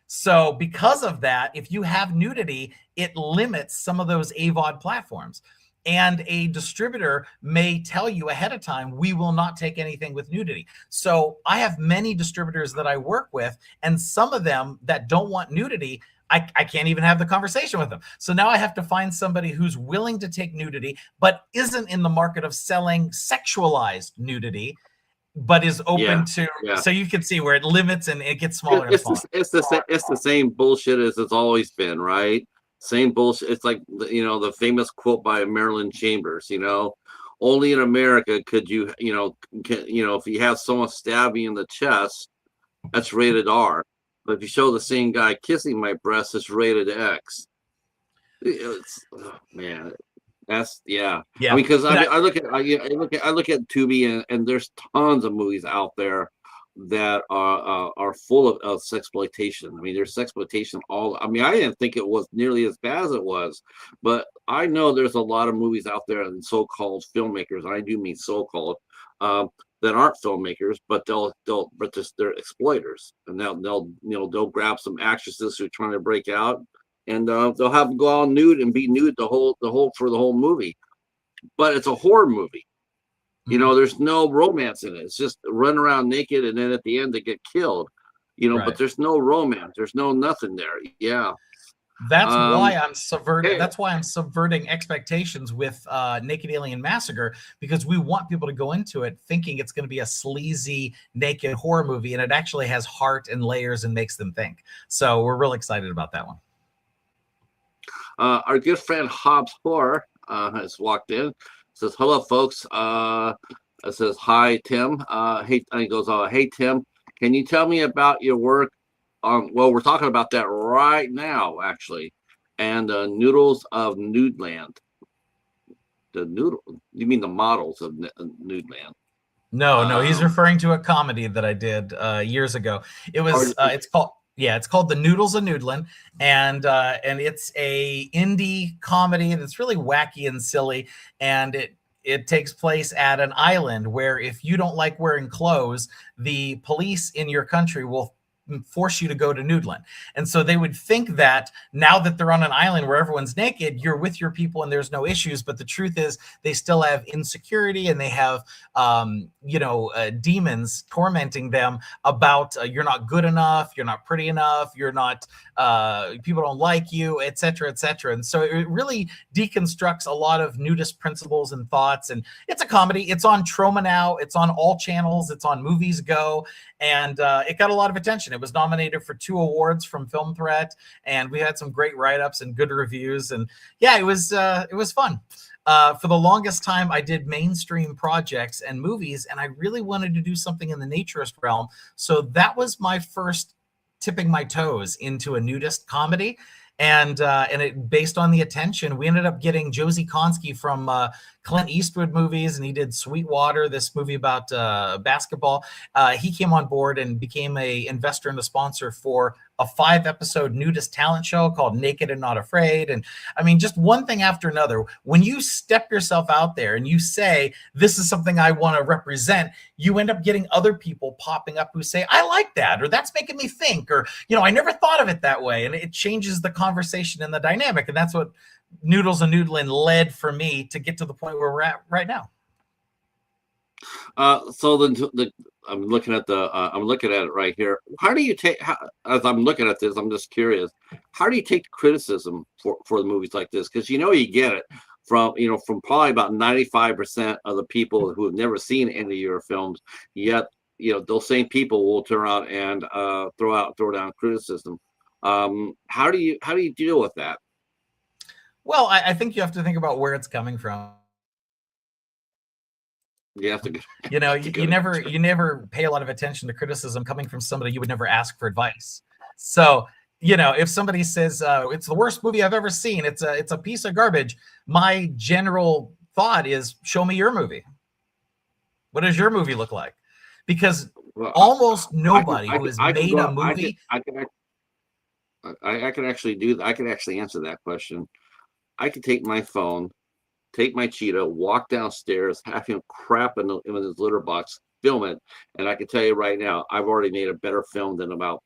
So because of that, if you have nudity, it limits some of those AVOD platforms. And a distributor may tell you ahead of time, we will not take anything with nudity. So I have many distributors that I work with, and some of them that don't want nudity, I can't even have the conversation with them. So now I have to find somebody who's willing to take nudity, but isn't in the market of selling sexualized nudity, but is open to. So you can see where it limits and it gets smaller and smaller. It's the same bullshit as it's always been, right? Same bullshit. It's like, the famous quote by Marilyn Chambers, only in America could you, if you have someone stab you in the chest, that's rated R. But if you show the same guy kissing my breast, it's rated X. Man, that's yeah. I mean, because I look at Tubi, and there's tons of movies out there that are full of sexploitation. I mean, there's sexploitation I mean, I didn't think it was nearly as bad as it was, but I know there's a lot of movies out there and so-called filmmakers, and I do mean so-called, that aren't filmmakers, but they're exploiters, and they'll grab some actresses who are trying to break out, and they'll have them go out nude and be nude for the whole movie. But it's a horror movie. There's no romance in it. It's just run around naked, and then at the end they get killed. Right. But there's no romance. There's no nothing there. Yeah. That's why I'm subverting. That's why I'm subverting expectations with Naked Alien Massacre, because we want people to go into it thinking it's going to be a sleazy naked horror movie, and it actually has heart and layers and makes them think. So we're really excited about that one. Our good friend Hobbs Horror has walked in. Says, hello, folks. It says, hi, Tim. He goes, hey, Tim, can you tell me about your work? Well, we're talking about that right now, actually. And Noodles of Nudeland. You mean the models of Nudeland? No, he's referring to a comedy that I did years ago. It was, it's called The Noodles of Noodland, and it's a indie comedy that's really wacky and silly, and it takes place at an island where if you don't like wearing clothes, the police in your country will force you to go to Noodland. And so they would think that now that they're on an island where everyone's naked, you're with your people and there's no issues. But the truth is they still have insecurity, and they have, demons tormenting them about you're not good enough, you're not pretty enough, you're not, people don't like you, et cetera, et cetera. And so it really deconstructs a lot of nudist principles and thoughts. And it's a comedy. It's on Troma now. It's on all channels. It's on Movies Go. And it got a lot of attention. It was nominated for 2 awards from Film Threat, and we had some great write-ups and good reviews. And yeah, it was fun. For the longest time, I did mainstream projects and movies, and I really wanted to do something in the naturist realm. So that was my first tipping my toes into a nudist comedy. And it based on the attention, we ended up getting Josie Konski from Clint Eastwood movies, and he did Sweetwater, this movie about basketball. He came on board and became a investor and a sponsor for a 5-episode nudist talent show called Naked and Not Afraid. And I mean, just one thing after another. When you step yourself out there and you say, this is something I want to represent, you end up getting other people popping up who say, I like that, or that's making me think, or, I never thought of it that way. And it changes the conversation and the dynamic. And that's what Noodles and Noodland led for me to get to the point where we're at right now. So I'm looking at it right here. How do you take? As I'm looking at this, I'm just curious. How do you take criticism for the movies like this? Because you get it from probably about 95% of the people who have never seen any of your films. Yet those same people will turn around and throw down criticism. How do you deal with that? Well, I think you have to think about where it's coming from. You have to, you never pay a lot of attention to criticism coming from somebody you would never ask for advice. So if somebody says it's the worst movie I've ever seen, it's a piece of garbage, my general thought is, show me your movie. What does your movie look like? Because Well, almost nobody who has I can made a go. movie. I can actually do that. I can actually answer that question. I can take my phone, take my cheetah, walk downstairs, have him crap in his litter box, film it, and I can tell you right now, I've already made a better film than about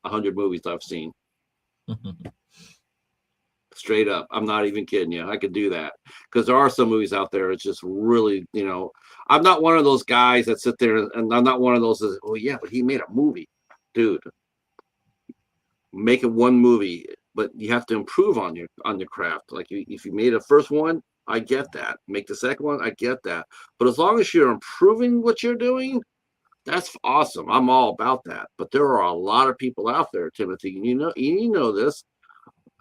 100 movies I've seen. Straight up, I'm not even kidding you. I could do that because there are some movies out there. It's just really, I'm not one of those guys that sit there and I'm not one of those that, oh yeah, but he made a movie, dude. Make it one movie, but you have to improve on your craft. Like if you made a first one, I get that. Make the second one, I get that. But as long as you're improving what you're doing, that's awesome. I'm all about that. But there are a lot of people out there, Timothy, and you know this.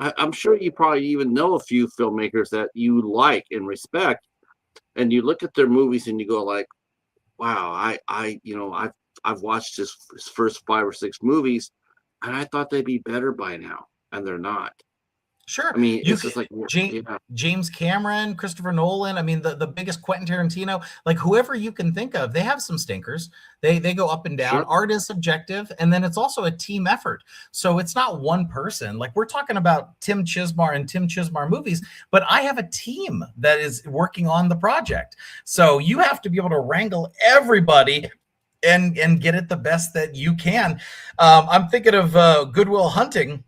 I'm sure you probably even know a few filmmakers that you like and respect, and you look at their movies and you go like, wow, I've watched his first 5 or 6 movies, and I thought they'd be better by now, and they're not. Sure, I mean, you it's can. just like, yeah, James Cameron, Christopher Nolan. I mean, the biggest Quentin Tarantino, like whoever you can think of, they have some stinkers. They go up and down. sure, Art is subjective, and then it's also a team effort. So it's not one person. Like we're talking about Tim Chizmar and Tim Chizmar movies, but I have a team that is working on the project. So you have to be able to wrangle everybody and get it the best that you can. I'm thinking of Good Will Hunting,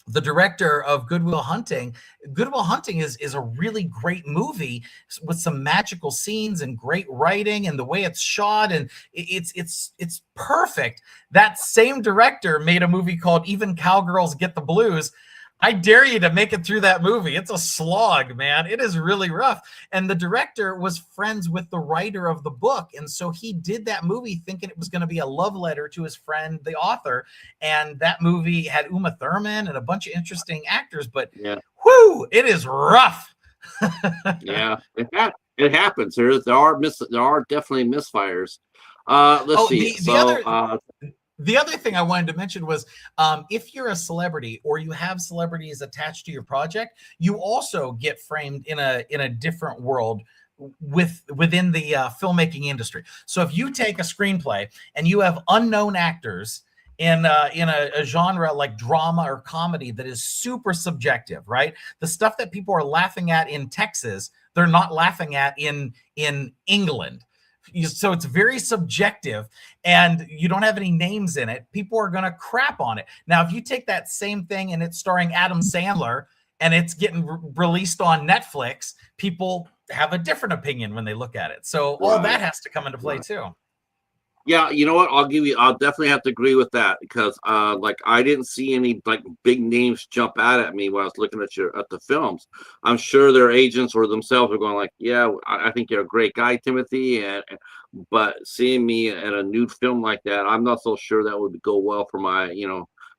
the director of Good Will Hunting. Good Will Hunting is a really great movie with some magical scenes and great writing and the way it's shot, and it's perfect. That same director made a movie called Even Cowgirls Get the Blues. I dare you to make it through that movie. It's a slog, man. It is really rough. And the director was friends with the writer of the book. And so he did that movie thinking it was going to be a love letter to his friend, the author. And that movie had Uma Thurman and a bunch of interesting actors, but yeah, whoo, it is rough. yeah. It happens. There are definitely misfires. Let's Oh, see. the other thing I wanted to mention was if you're a celebrity or you have celebrities attached to your project, you also get framed in a different world within the filmmaking industry. So if you take a screenplay and you have unknown actors in a genre like drama or comedy that is super subjective, right? The stuff that people are laughing at in Texas, they're not laughing at in England. So it's very subjective and you don't have any names in it. People are going to crap on it. Now, if you take that same thing and it's starring Adam Sandler and it's getting released on Netflix, people have a different opinion when they look at it. So all that right, has to come into play right. too. Yeah, you know what? I'll definitely have to agree with that because like I didn't see any like big names jump out at me when I was looking at the films. I'm sure their agents or themselves are going like, yeah, I think you're a great guy, Timothy, but seeing me in a nude film like that, I'm not so sure that would go well for my,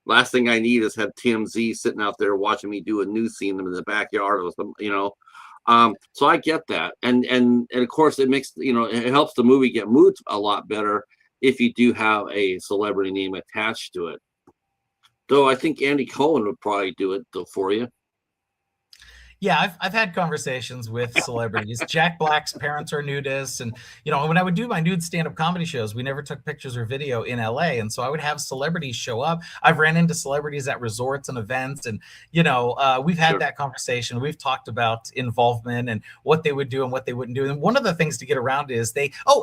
last thing I need is have TMZ sitting out there watching me do a nude scene in the backyard or something. So I get that, and of course it makes it helps the movie get moved a lot better if you do have a celebrity name attached to it. Though I think Andy Cohen would probably do it though for you. Yeah, I've had conversations with celebrities. Jack Black's parents are nudists, and when I would do my nude stand-up comedy shows, we never took pictures or video in LA, and so I would have celebrities show up. I've ran into celebrities at resorts and events, and we've had Sure. that conversation. We've talked about involvement and what they would do and what they wouldn't do. And one of the things to get around is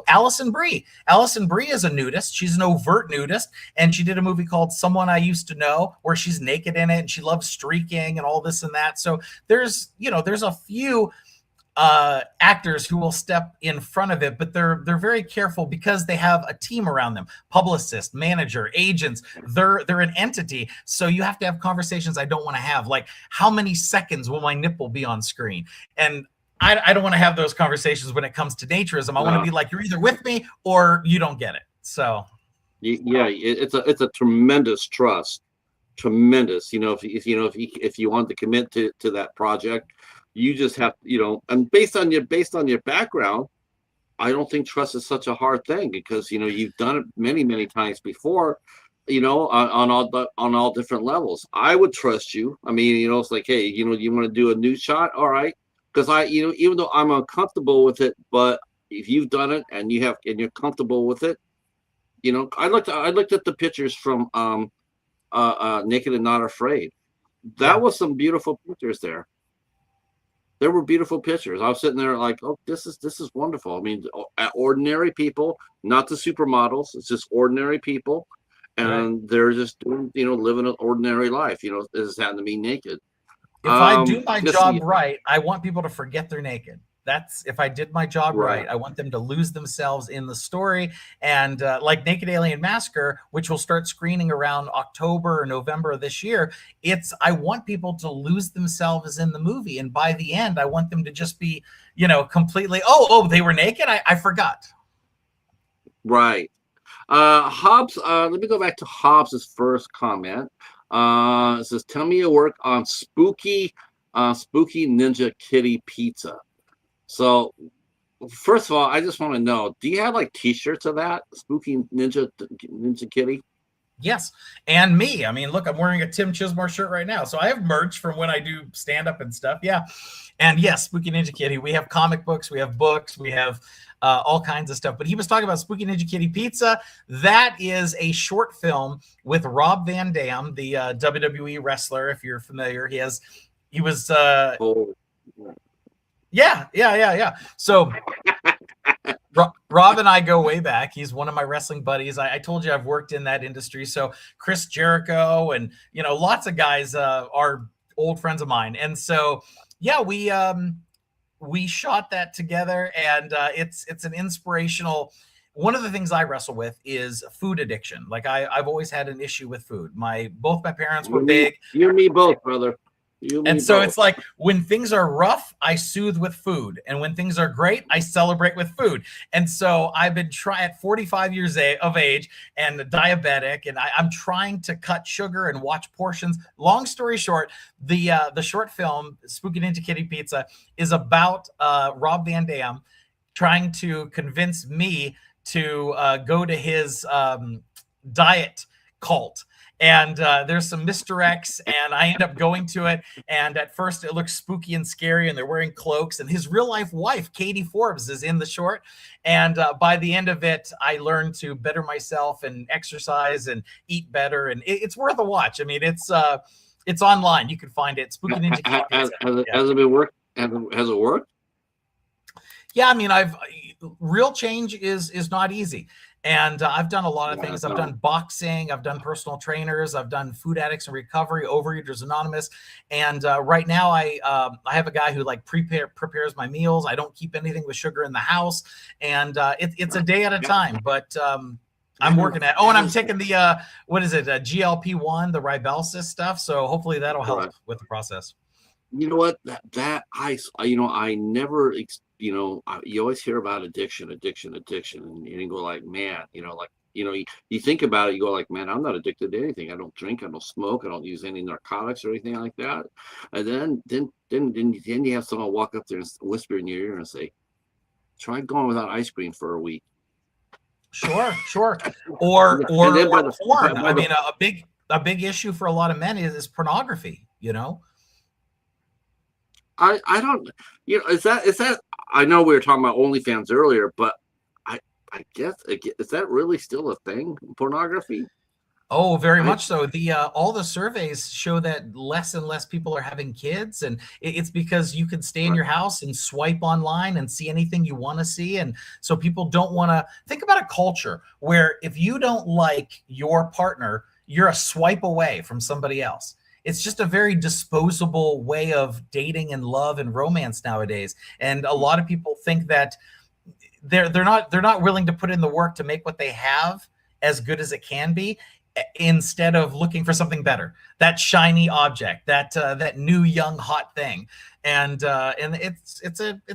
Alison Brie. Alison Brie is a nudist. She's an overt nudist, and she did a movie called Someone I Used to Know, where she's naked in it, and she loves streaking and all this and that. So there's a few actors who will step in front of it, but they're very careful because they have a team around them: publicist, manager, agents. They're an entity, so you have to have conversations I don't want to have, like how many seconds will my nipple be on screen. And I don't want to have those conversations when it comes to naturism. I want to be like, you're either with me or you don't get it. So Yeah, it's a tremendous trust. Tremendous. If you want to commit to that project, you just have, and based on your background, I don't think trust is such a hard thing because you've done it many times before. on all different levels. I would trust you. I mean, it's like, hey, you want to do a new shot? All right. Because even though I'm uncomfortable with it, but if you've done it and you're comfortable with it, I looked at the pictures from Naked and Not Afraid. That Yeah. was some beautiful pictures there. There were beautiful pictures. I was sitting there like, oh, this is wonderful. I mean, ordinary people, not the supermodels. It's just ordinary people, Right. and they're just doing, living an ordinary life. Just having to be naked. If I do my Let's see. job right, I want people to forget they're naked. That's if I did my job Right. right. I want them to lose themselves in the story. And like Naked Alien Massacre, which will start screening around October or November of this year, I want people to lose themselves in the movie. And by the end, I want them to just be, completely, they were naked. I forgot. Right. Hobbs, let me go back to Hobbs's first comment. It says, tell me your work on spooky Ninja Kitty pizza. So first of all, I just want to know, do you have like t-shirts of that spooky Ninja Kitty? Yes. And me. I mean, look, I'm wearing a Tim Chizmar shirt right now. So I have merch from when I do stand up and stuff. Yeah. And yes, Spooky Ninja Kitty. We have comic books, we have books, we have all kinds of stuff. But he was talking about Spooky Ninja Kitty Pizza. That is a short film with Rob Van Dam, the WWE wrestler, if you're familiar. He was Oh, yeah. So Rob and I go way back. He's one of my wrestling buddies. I told you I've worked in that industry. So Chris Jericho and lots of guys are old friends of mine. And so yeah, we shot that together, and it's an inspirational. One of the things I wrestle with is food addiction. Like I've always had an issue with food. Both my parents were big. You and me both, brother. And so it's like when things are rough, I soothe with food. And when things are great, I celebrate with food. And so I've been at 45 years of age and diabetic, and I'm trying to cut sugar and watch portions. Long story short, the short film, Spooky Ninja Kitty Pizza, is about Rob Van Dam trying to convince me to go to his diet cult. And there's some misdirects, and I end up going to it. And at first, it looks spooky and scary, and they're wearing cloaks. And his real life wife, Katie Forbes, is in the short. And by the end of it, I learned to better myself and exercise and eat better. And it's worth a watch. I mean, it's online. You can find it. Spooky Ninja Kitty Pizza. Has it been worked? Has it worked? Yeah, I mean, real change is not easy. And I've done a lot of things. I've done boxing. I've done personal trainers. I've done Food Addicts and Recovery, Overeaters Anonymous. And right now I have a guy who prepares my meals. I don't keep anything with sugar in the house. And it's a day at a time. But I'm working at. Oh, and I'm taking the what is it? GLP-1, the Ribelsis stuff. So hopefully that'll help with the process. You know what? I never. You always hear about addiction, and you go like, man, you think about it, you go like, man, I'm not addicted to anything. I don't drink, I don't smoke, I don't use any narcotics or anything like that. And then you have someone walk up there and whisper in your ear and say, try going without ice cream for a week. Sure. Or porn. I mean, a big issue for a lot of men is pornography. I don't, is that I know we were talking about OnlyFans earlier, but I guess, is that really still a thing, pornography? Oh, very much so. All the surveys show that less and less people are having kids, and it's because you can stay in your house and swipe online and see anything you want to see. And so people don't want to think about a culture where if you don't like your partner, you're a swipe away from somebody else. It's just a very disposable way of dating and love and romance nowadays. And a lot of people think that they're not willing to put in the work to make what they have as good as it can be, instead of looking for something better, that shiny object, that new young hot thing. And it's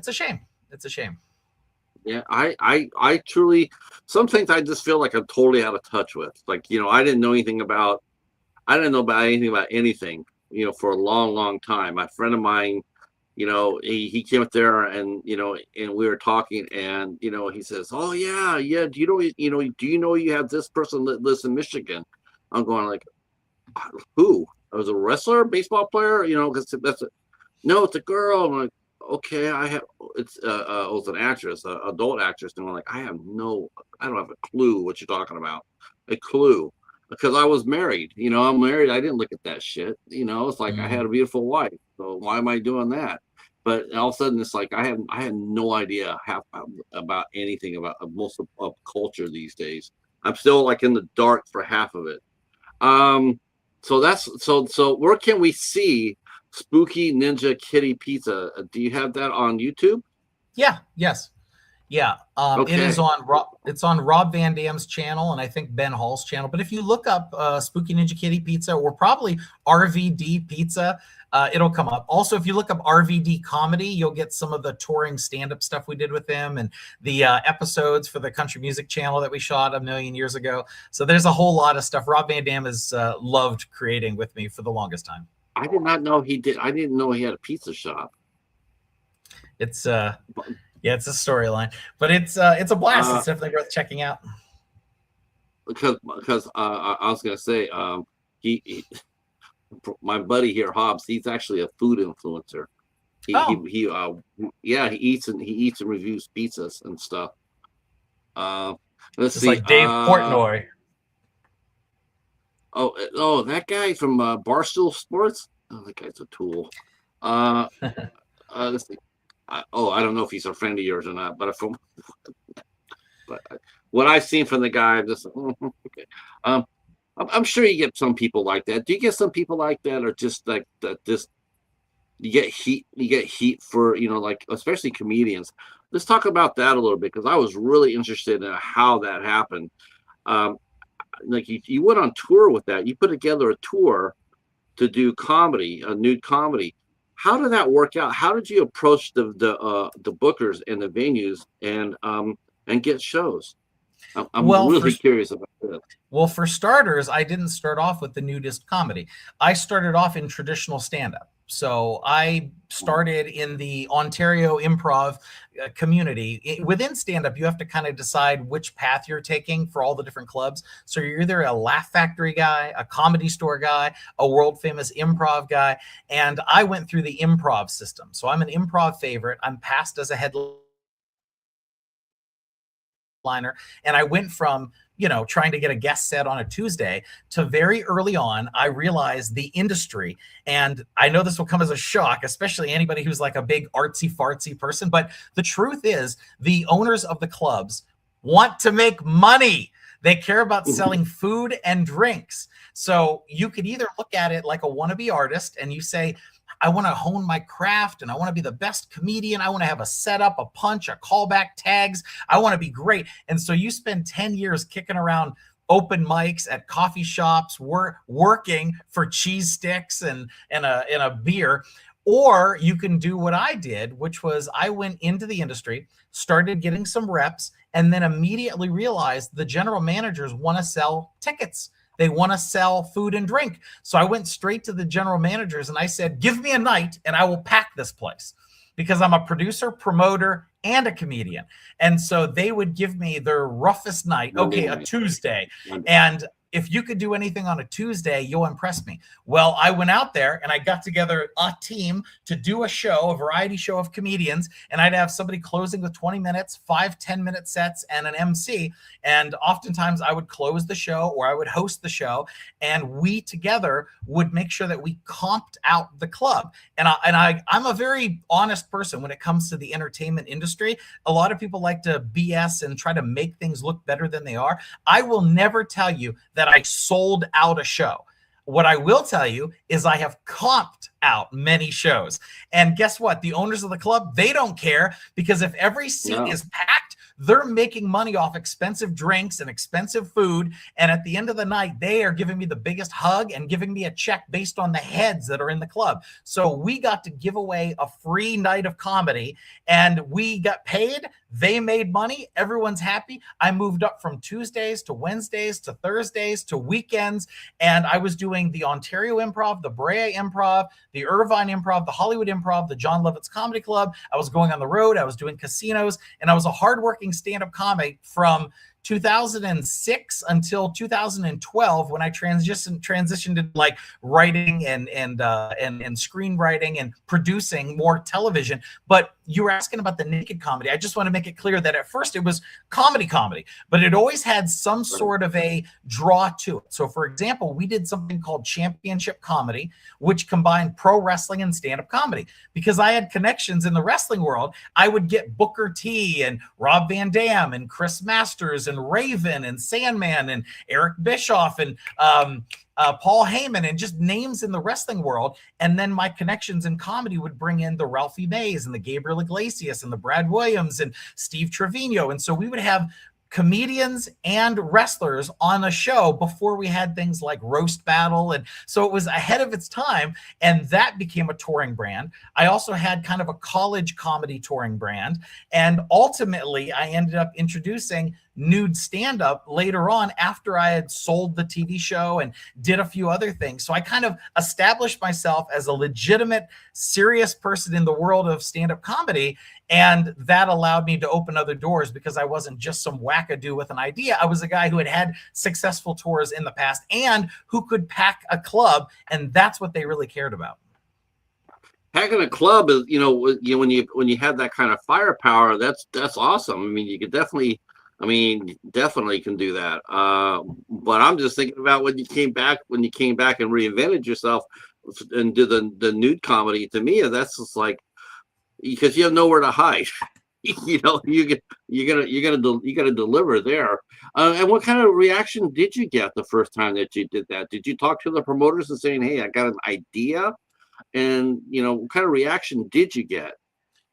a shame. It's a shame. Yeah, I truly, some things I just feel like I'm totally out of touch with. Like, I didn't know anything about anything, for a long, long time. A friend of mine, he came up there and, and we were talking, and, he says, oh yeah. Do you know you have this person that lives in Michigan? I'm going like, who? I was a wrestler, baseball player, you know, because that's a, no, it's a girl. I'm like, okay, I have it's it was an actress, adult actress, and I'm like, I don't have a clue what you're talking about, a clue, because I was married. You know, I'm married. I didn't look at that shit. You know, it's like I had Mm. a beautiful wife, so why am I doing that? But all of a sudden, it's like I had no idea half about anything about most of culture these days. I'm still like in the dark for half of it. Um, so that's so where can we see Spooky Ninja Kitty Pizza? Do you have that on YouTube? Yeah, yes. Yeah, it is Okay. on it's on Rob Van Dam's channel and I think Ben Hall's channel. But if you look up Spooky Ninja Kitty Pizza or probably RVD Pizza, it'll come up. Also, if you look up RVD Comedy, you'll get some of the touring stand-up stuff we did with him and the episodes for the Country Music Channel that we shot a million years ago. So there's a whole lot of stuff. Rob Van Dam has loved creating with me for the longest time. I did not know he did. I didn't know he had a pizza shop. It's yeah, it's a storyline, but it's a blast. Uh, It's definitely worth checking out. because I was gonna say he my buddy here Hobbs, he's actually a food influencer. Oh, Yeah, he eats and reviews pizzas and stuff. Uh, let's just see. like Dave Portnoy. Oh, that guy from Barstool Sports. Oh, that guy's a tool. Uh, let's see. I don't know if he's a friend of yours or not, but from but what I've seen from the guy, I'm just okay. Um, I'm sure you get some people like that. Do you get some people like that, or just like that? Just you get heat. You get heat for like especially comedians. Let's talk about that a little bit because I was really interested in how that happened. Um, like you went on tour with that. You put together a tour to do comedy, a nude comedy. How did that work out? How did you approach the bookers and the venues and get shows? I'm Well, for really curious about this. well, for starters, I didn't start off with the nudist comedy. I started off in traditional stand-up. So I started in the Ontario improv community. Within stand-up, you have to kind of decide which path you're taking for all the different clubs. So you're either a Laugh Factory guy, a Comedy Store guy, a world famous improv guy, and I went through the improv system. So I'm an improv favorite. I'm passed as a headliner, and I went from trying to get a guest set on a Tuesday to very early on I realized the industry, and I know this will come as a shock, especially anybody who's like a big artsy fartsy person, but the truth is the owners of the clubs want to make money. They care about selling food and drinks. So you could either look at it like a wannabe artist and you say, I want to hone my craft and I want to be the best comedian. I want to have a setup, a punch, a callback, tags. I want to be great. And so you spend 10 years kicking around open mics at coffee shops, working for cheese sticks and a beer. Or you can do what I did, which was I went into the industry, started getting some reps, and then immediately realized the general managers want to sell tickets. They want to sell food and drink. So I went straight to the general managers and I said, give me a night and I will pack this place because I'm a producer, promoter, and a comedian. And so they would give me their roughest night. Monday Okay, a night. Tuesday. Monday. And if you could do anything on a Tuesday, you'll impress me. Well, I went out there and I got together a team to do a show, a variety show of comedians. And I'd have somebody closing with 20 minutes, 5-10 minute sets, and an MC. And oftentimes I would close the show or I would host the show. And we together would make sure that we comped out the club. And I'm a very honest person when it comes to the entertainment industry. A lot of people like to BS and try to make things look better than they are. I will never tell you that I sold out a show. What I will tell you is I have comped out many shows. And guess what? The owners of the club, they don't care because if every seat is packed, they're making money off expensive drinks and expensive food. And at the end of the night, they are giving me the biggest hug and giving me a check based on the heads that are in the club. So we got to give away a free night of comedy and we got paid. They made money. Everyone's happy. I moved up from Tuesdays to Wednesdays to Thursdays to weekends. And I was doing the Ontario Improv, the Brea Improv, the Irvine Improv, the Hollywood Improv, the John Lovitz Comedy Club. I was going on the road. I was doing casinos. And I was a hardworking stand-up comic from 2006 until 2012 when I transitioned into like writing and screenwriting and producing more television. But you were asking about the naked comedy. I just want to make it clear that at first it was comedy, but it always had some sort of a draw to it. So for example, we did something called Championship Comedy, which combined pro wrestling and stand-up comedy. Because I had connections in the wrestling world, I would get Booker T and Rob Van Dam and Chris Masters and Raven and Sandman and Eric Bischoff and Paul Heyman and just names in the wrestling world. And then my connections in comedy would bring in the Ralphie Mays and the Gabriel Iglesias and the Brad Williams and Steve Trevino. And so we would have comedians and wrestlers on a show before we had things like Roast Battle. And so it was ahead of its time, and that became a touring brand. I also had kind of a college comedy touring brand. And ultimately, I ended up introducing nude stand-up later on after I had sold the TV show and did a few other things. So I kind of established myself as a legitimate, serious person in the world of stand-up comedy. And that allowed me to open other doors because I wasn't just some wackadoo with an idea. I was a guy who had had successful tours in the past and who could pack a club. And that's what they really cared about. Packing a club is, when you have that kind of firepower, that's awesome. I mean, you could definitely can do that. But I'm just thinking about when you came back and reinvented yourself and did the nude comedy. To me, that's just like, because you have nowhere to hide. You're gonna deliver there. And what kind of reaction did you get the first time that you did that? Did you talk to the promoters and saying, "Hey, I got an idea"? And what kind of reaction did you get?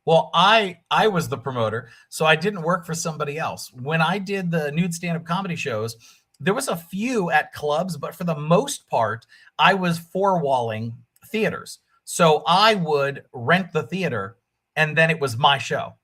Well, I was the promoter, so I didn't work for somebody else. When I did the nude stand-up comedy shows, there was a few at clubs, but for the most part, I was four-walling theaters. So I would rent the theater, and then it was my show.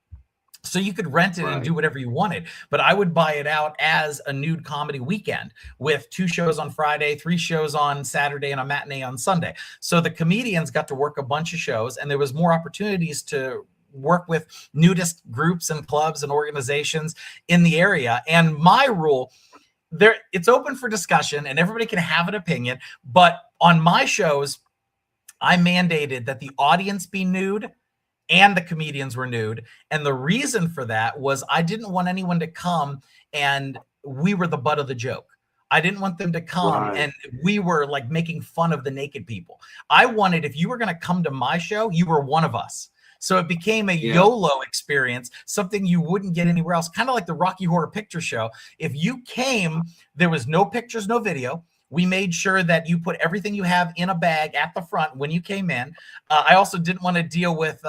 So you could rent it and do whatever you wanted, but I would buy it out as a nude comedy weekend with 2 shows on Friday, 3 shows on Saturday, and a matinee on Sunday. So the comedians got to work a bunch of shows, and there was more opportunities to work with nudist groups and clubs and organizations in the area. And my rule there, it's open for discussion and everybody can have an opinion, but on my shows, I mandated that the audience be nude and the comedians were nude. And the reason for that was I didn't want anyone to come and we were the butt of the joke. I didn't want them to come and we were like making fun of the naked people. I wanted, if you were going to come to my show, you were one of us. So it became a YOLO experience, something you wouldn't get anywhere else, kind of like the Rocky Horror Picture Show. If you came, there was no pictures, no video. We made sure that you put everything you have in a bag at the front when you came in. I also didn't want to deal with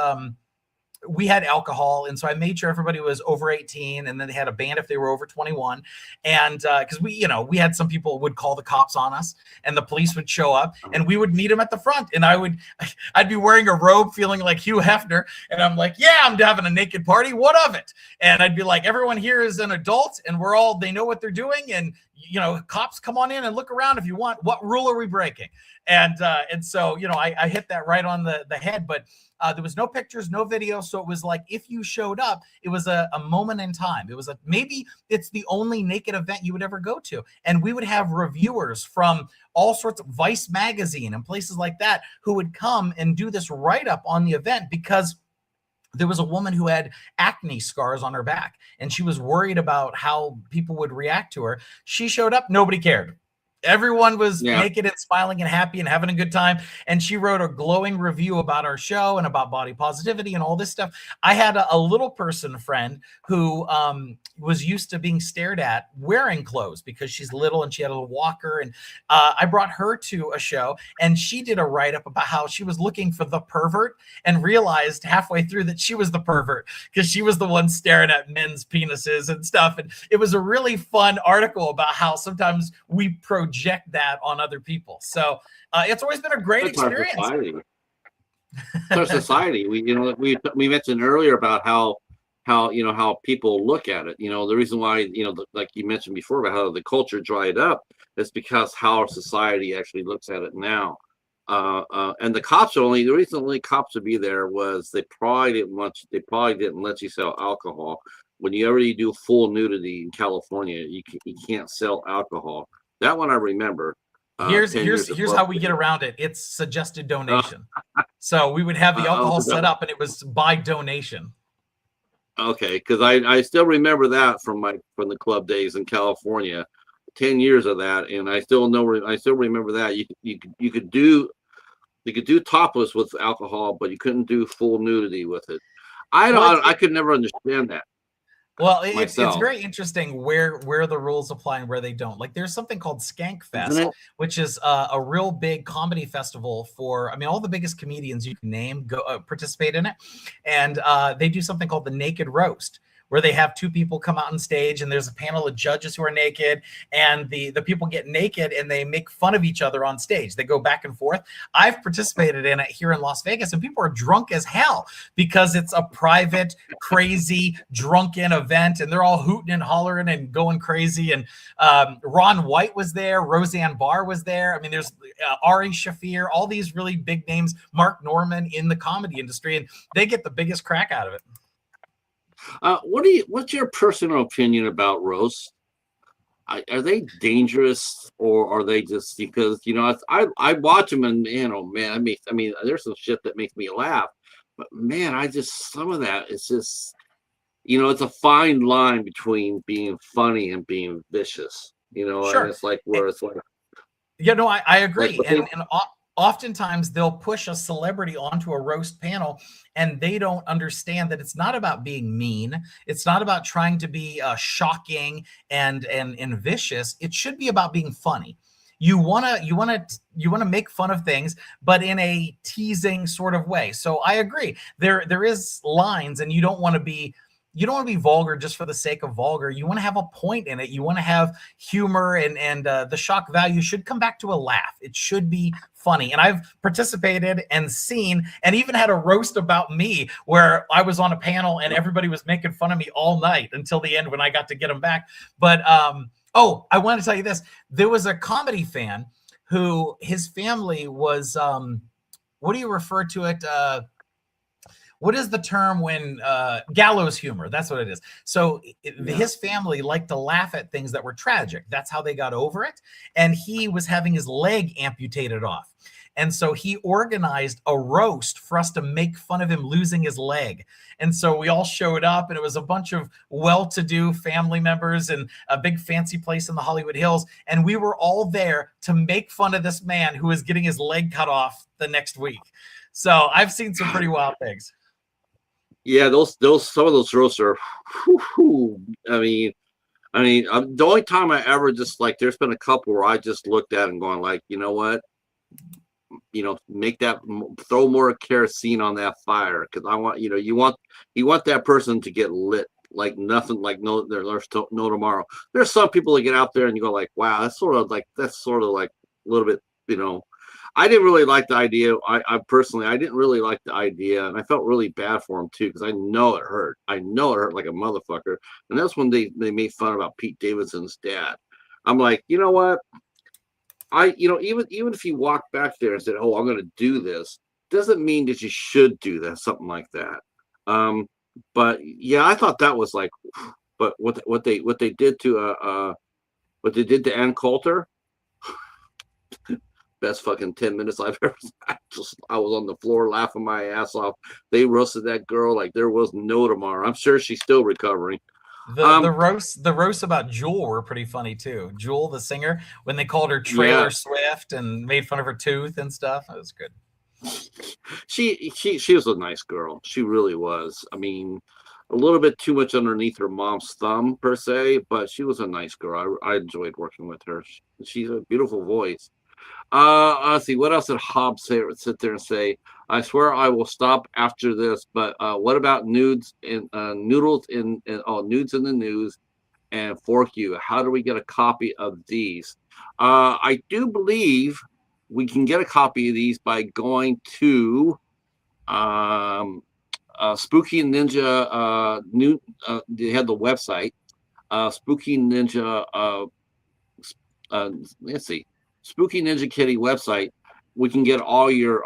we had alcohol, and so I made sure everybody was over 18, and then they had a band if they were over 21. And because we had some people would call the cops on us, and the police would show up, and we would meet them at the front, and I'd be wearing a robe, feeling like Hugh Hefner, and I'm like, yeah, I'm having a naked party. What of it? And I'd be like, everyone here is an adult, and they know what they're doing, and cops, come on in and look around if you want. What rule are we breaking? And so I hit that right on the head, but there was no pictures, no video. So it was like, if you showed up, it was a moment in time. It was maybe it's the only naked event you would ever go to. And we would have reviewers from all sorts of Vice magazine and places like that who would come and do this write-up on the event, because there was a woman who had acne scars on her back and she was worried about how people would react to her. She showed up, nobody cared. Everyone was naked and smiling and happy and having a good time. And she wrote a glowing review about our show and about body positivity and all this stuff. I had a little person friend who was used to being stared at wearing clothes because she's little and she had a little walker. And I brought her to a show and she did a write-up about how she was looking for the pervert and realized halfway through that she was the pervert because she was the one staring at men's penises and stuff. And it was a really fun article about how sometimes we project that on other people. So it's always been a great experience. Our society. We mentioned earlier about how people look at it. The reason why, like you mentioned before about how the culture dried up is because how our society actually looks at it now. And the reason only cops would be there was they probably didn't let you sell alcohol, when you already do full nudity in California, you can't sell alcohol. That one I remember. Here's 10 years here's here's how above. we get around it. It's suggested Uh, donation. So we would have the alcohol is that set up, and it was by donation. okay? Because I still remember that from the club days in California. 10 years of that, and I still remember that you could do topless with alcohol, but you couldn't do full nudity with it. Well, I could never understand that well, it's myself, very interesting where the rules apply and where they don't. Like there's something called Skank isn't Fest, it? which is a real big comedy festival for. I mean, all the biggest comedians you can name go participate in it, and they do something called the Naked Roast, where they have two people come out on stage and there's a panel of judges who are naked, and the people get naked and they make fun of each other on stage. They go back and forth. I've participated in it here in Las Vegas, and people are drunk as hell because it's a private, crazy, drunken event, and they're all hooting and hollering and going crazy. And Ron White was there, Roseanne Barr was there. I mean, there's Ari Shafir, all these really big names, Mark Norman in the comedy industry, and they get the biggest crack out of it. What's your personal opinion about roasts? Are they dangerous, or are they just because I watch them, and man, I mean there's some shit that makes me laugh, but man, I just some of that it's just it's a fine line between being funny and being vicious, and Sure. it's like where it's like Yeah, no, I like agree. what they And oftentimes they'll push a celebrity onto a roast panel, and they don't understand that it's not about being mean. It's not about trying to be shocking and vicious. It should be about being funny. You wanna make fun of things, but in a teasing sort of way. So I agree. There is lines, and you don't want to be vulgar just for the sake of vulgar. You want to have a point in it. You want to have humor, and the shock value should come back to a laugh. It should be funny. And I've participated and seen and even had a roast about me where I was on a panel and everybody was making fun of me all night until the end when I got to get them back. But oh, I want to tell you this. There was a comedy fan who his family was what do you refer to it? What is the term when gallows humor? That's what it is. So yeah. his family liked to laugh at things that were tragic. That's how they got over it. And he was having his leg amputated off. And so he organized a roast for us to make fun of him losing his leg. And so we all showed up, and it was a bunch of well-to-do family members in a big fancy place in the Hollywood Hills. And we were all there to make fun of this man who was getting his leg cut off the next week. So I've seen some pretty wild things. Yeah, those some of those roasts are. Whew, the only time I ever just like, there's been a couple where I just looked at and going like, you know what, make that throw more kerosene on that fire, because I want you want that person to get lit like nothing, like there's no tomorrow. There's some people that get out there and you go like, wow, that's sort of like a little bit, I didn't really like the idea. I personally, I didn't really like the idea, and I felt really bad for him too, because I know it hurt. I know it hurt like a motherfucker. And that's when they made fun about Pete Davidson's dad. I'm like, you know what? Even if you walk back there and said, "Oh, I'm going to do this," doesn't mean that you should do that, something like that. But yeah, I thought that was like, but what they did to what they did to Ann Coulter. Best fucking 10 minutes I've ever. I was on the floor laughing my ass off. They roasted that girl like there was no tomorrow. I'm sure she's still recovering. The roast about Jewel were pretty funny too. Jewel, the singer, when they called her Yeah, Trailer Swift and made fun of her tooth and stuff. That was good. she was a nice girl. She really was. I mean, a little bit too much underneath her mom's thumb per se, but she was a nice girl. I enjoyed working with her. She's a beautiful voice. Let's see. What else did Hobbs sit there and say? I swear I will stop after this. But what about nudes and noodles nudes in the news and fork you? How do we get a copy of these? I do believe we can get a copy of these by going to Spooky Ninja. They had the website. Spooky Ninja. Let's see. Spooky Ninja Kitty website. We can get all your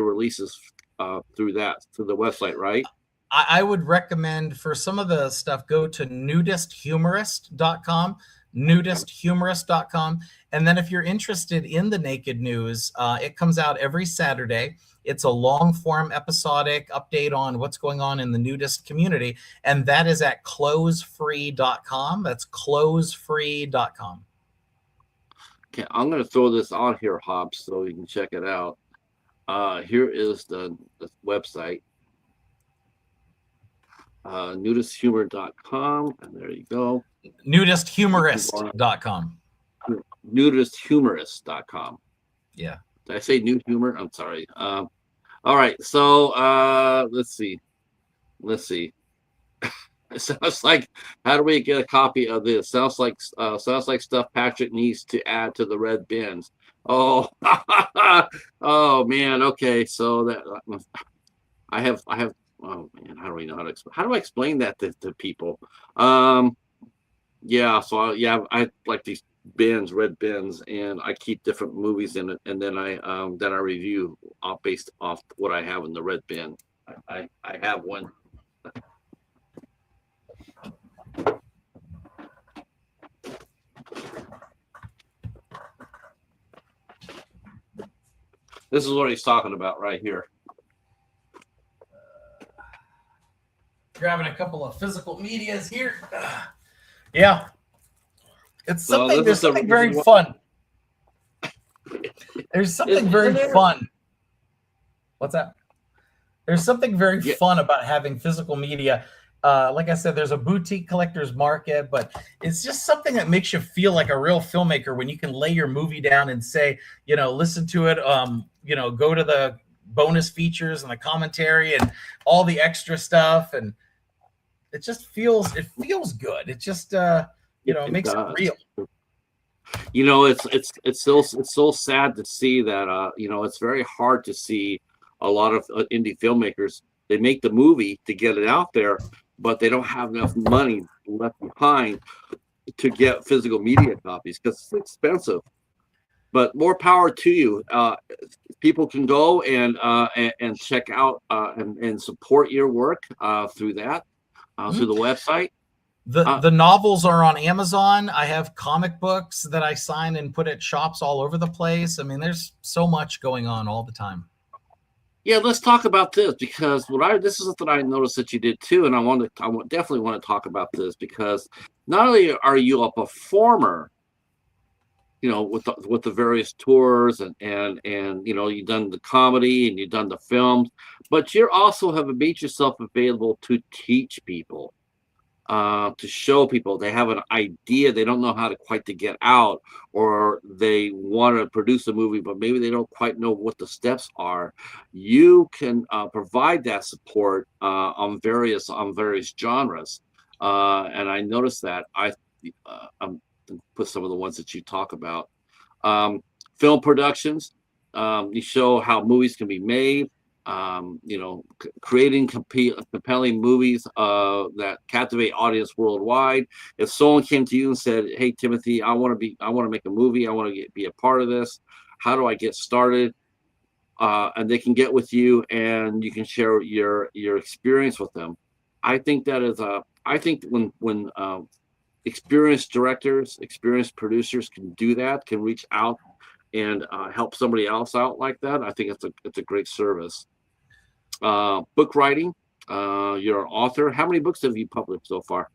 releases through the website, right? I would recommend for some of the stuff, go to nudisthumorist.com, nudisthumorist.com. And then if you're interested in the naked news, it comes out every Saturday. It's a long form episodic update on what's going on in the nudist community. And that is at closefree.com. That's closefree.com. Okay, I'm going to throw this on here, Hobbs, so you can check it out. Here is the website, nudisthumor.com, and there you go. Nudisthumorist.com. Nudisthumorist.com. Yeah. Did I say nude humor? I'm sorry. All right, so let's see. It sounds like, how do we get a copy of this? Sounds like stuff Patrick needs to add to the red bins. Oh, oh man. Okay, so that I have. Oh man, how do we know how do I explain that to people? Yeah. So I like these bins, red bins, and I keep different movies in it, and then I review based off what I have in the red bin. I have one. This is what he's talking about right here. Grabbing a couple of physical medias here. Yeah. It's something, there's something very fun. There's something very fun. What's that? There's something very fun about having physical media. Like I said, there's a boutique collector's market, but it's just something that makes you feel like a real filmmaker when you can lay your movie down and say, listen to it, go to the bonus features and the commentary and all the extra stuff. And it just feels good. It just, it makes it real. It's so sad to see that, it's very hard to see a lot of indie filmmakers. They make the movie to get it out there, but they don't have enough money left behind to get physical media copies because it's expensive. But more power to you. People can go and check out and support your work through that, through the website. The novels are on Amazon. I have comic books that I sign and put at shops all over the place. I mean, there's so much going on all the time. Yeah, let's talk about this because this is something I noticed that you did too, and I definitely want to talk about this because not only are you a performer, with the various tours and you've done the comedy and you've done the films, but you also have made yourself available to teach people, to show people. They have an idea, they don't know how to get out, or they want to produce a movie, but maybe they don't quite know what the steps are. You can provide that support on various genres, and I noticed that I'm put some of the ones that you talk about. Film productions, you show how movies can be made. Creating compelling movies that captivate audience worldwide. If someone came to you and said, "Hey, Timothy, I want to make a movie. I want to be a part of this. How do I get started?" And they can get with you, and you can share your experience with them. I think that is I think when experienced directors, experienced producers can do that, can reach out and help somebody else out like that. I think it's a great service. Book writing, you're an author. How many books have you published so far?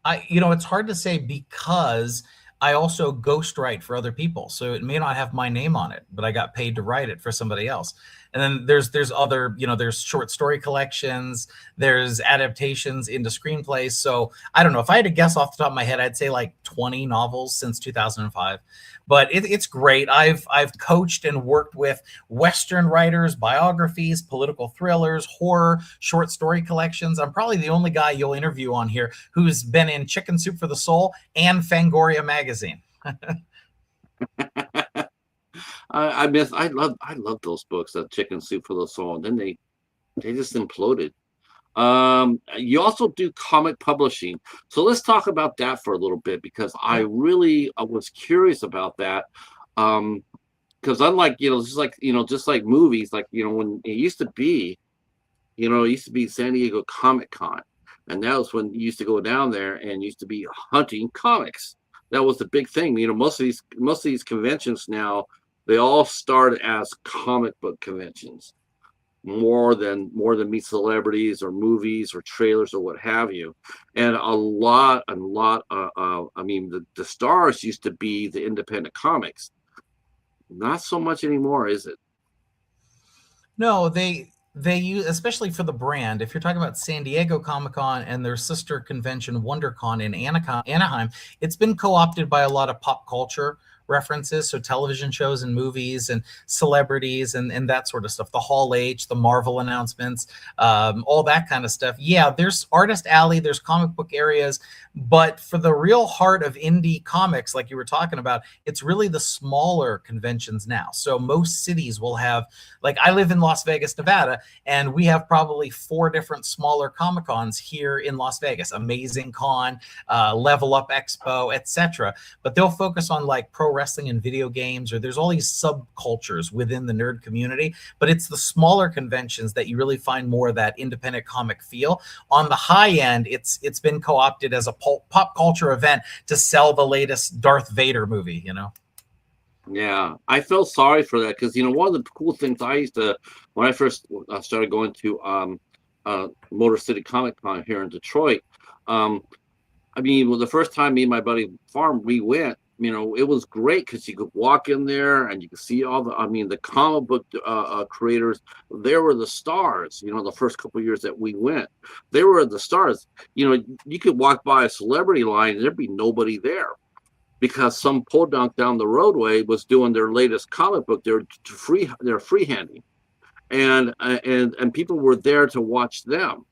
It's hard to say because I also ghostwrite for other people. So it may not have my name on it, but I got paid to write it for somebody else. And then there's other, there's short story collections, there's adaptations into screenplays. So I don't know, if I had to guess off the top of my head, I'd say like 20 novels since 2005. But it's great. I've coached and worked with Western writers, biographies, political thrillers, horror, short story collections. I'm probably the only guy you'll interview on here who's been in Chicken Soup for the Soul and Fangoria magazine. I love those books, that Chicken Soup for the Soul. And then they just imploded. You also do comic publishing, so let's talk about that for a little bit because I really was curious about that. Because unlike just like movies, like when it used to be, it used to be San Diego Comic Con, and that was when you used to go down there and used to be hunting comics. That was the big thing. Most of these conventions now, they all start as comic book conventions more than meet celebrities or movies or trailers or what have you. And a lot I mean, the stars used to be the independent comics. Not so much anymore, is it? No, they use, especially for the brand. If you're talking about San Diego Comic Con and their sister convention WonderCon in Anaheim, it's been co-opted by a lot of pop culture references, so television shows and movies and celebrities and that sort of stuff. The Hall H, the Marvel announcements, all that kind of stuff. Yeah, there's artist alley, there's comic book areas, but for the real heart of indie comics, like you were talking about, it's really the smaller conventions now. So most cities will have, like I live in Las Vegas, Nevada, and we have probably 4 different smaller Comic Cons here in Las Vegas. Amazing Con, Level Up Expo, etc. But they'll focus on like pro wrestling and video games, or there's all these subcultures within the nerd community. But it's the smaller conventions that you really find more of that independent comic feel. On the high end, it's been co-opted as a pop culture event to sell the latest Darth Vader movie. Yeah, I felt sorry for that because one of the cool things I used to when I first started going to Motor City Comic Con here in Detroit. I mean, well, the first time me and my buddy Farm we went, it was great because you could walk in there and you could see the comic book creators. They were the stars. The first couple of years that we went, they were the stars. You could walk by a celebrity line and there'd be nobody there because some podunk down the roadway was doing their latest comic book. They're freehanding, and people were there to watch them,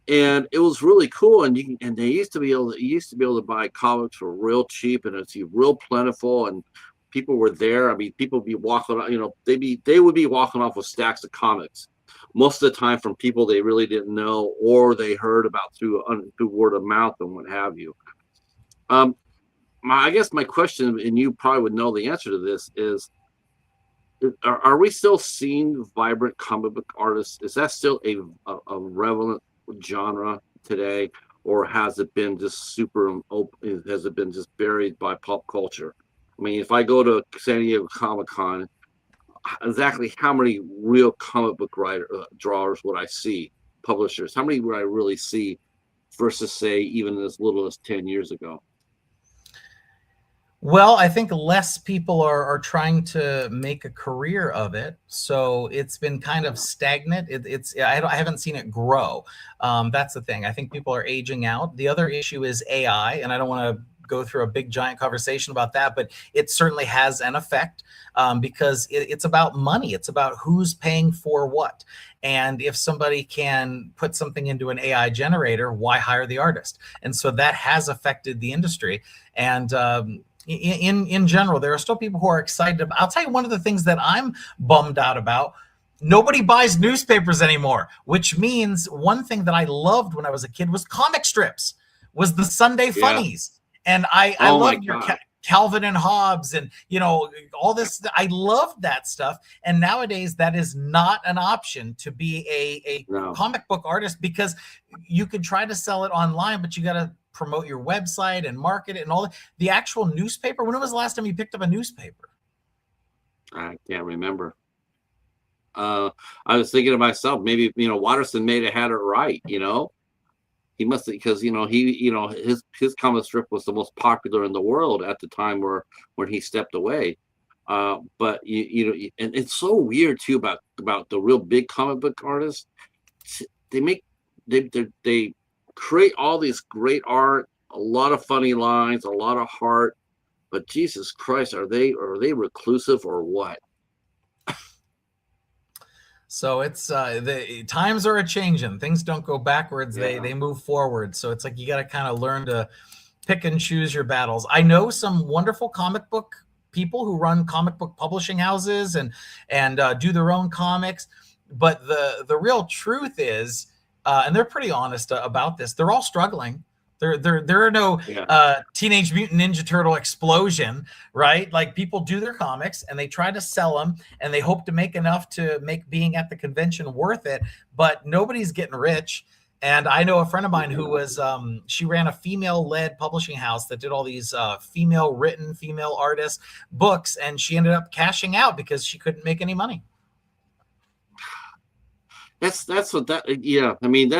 and it was really cool. And they used to be able to buy comics for real cheap, and it's real plentiful, and people were there. I mean, people would be walking, they would be walking off with stacks of comics, most of the time from people they really didn't know or they heard about through word of mouth and what have you. Um, I guess my question, and you probably would know the answer to this, is are we still seeing vibrant comic book artists? Is that still a relevant genre today, or has it been just super open? Has it been just buried by pop culture? I mean, if I go to San Diego Comic Con, exactly how many real comic book drawers would I see? Publishers, how many would I really see versus say even as little as 10 years ago? Well, I think less people are trying to make a career of it, so it's been kind of stagnant. I haven't seen it grow. That's the thing. I think people are aging out. The other issue is AI, and I don't want to go through a big giant conversation about that, but it certainly has an effect because it's about money. It's about who's paying for what. And if somebody can put something into an AI generator, why hire the artist? And so that has affected the industry. And in general, there are still people who are excited about. I'll tell you one of the things that I'm bummed out about. Nobody buys newspapers anymore, which means one thing that I loved when I was a kid was comic strips, was the Sunday Yeah. funnies. And I Oh my loved your God. Calvin and Hobbes and all this. I loved that stuff. And nowadays that is not an option to be a No. comic book artist, because you could try to sell it online, but you got to promote your website and market it and all that. The actual newspaper. When was the last time you picked up a newspaper? I can't remember. I was thinking to myself, maybe Watterson may have had it right. He must have, because his comic strip was the most popular in the world at the time when he stepped away. But and it's so weird too about the real big comic book artists. They make they create all this great art, a lot of funny lines, a lot of heart. But Jesus Christ, are they reclusive or what? So it's the times are a changing. Things don't go backwards; Yeah. they move forward. So it's like you got to kind of learn to pick and choose your battles. I know some wonderful comic book people who run comic book publishing houses and do their own comics. But the real truth is, and they're pretty honest about this, they're all struggling. There are no Yeah. Teenage Mutant Ninja Turtle explosion, right? Like people do their comics and they try to sell them and they hope to make enough to make being at the convention worth it, but nobody's getting rich. And I know a friend of mine who was, she ran a female-led publishing house that did all these female-written, female artists books, and she ended up cashing out because she couldn't make any money. That's what that yeah. I mean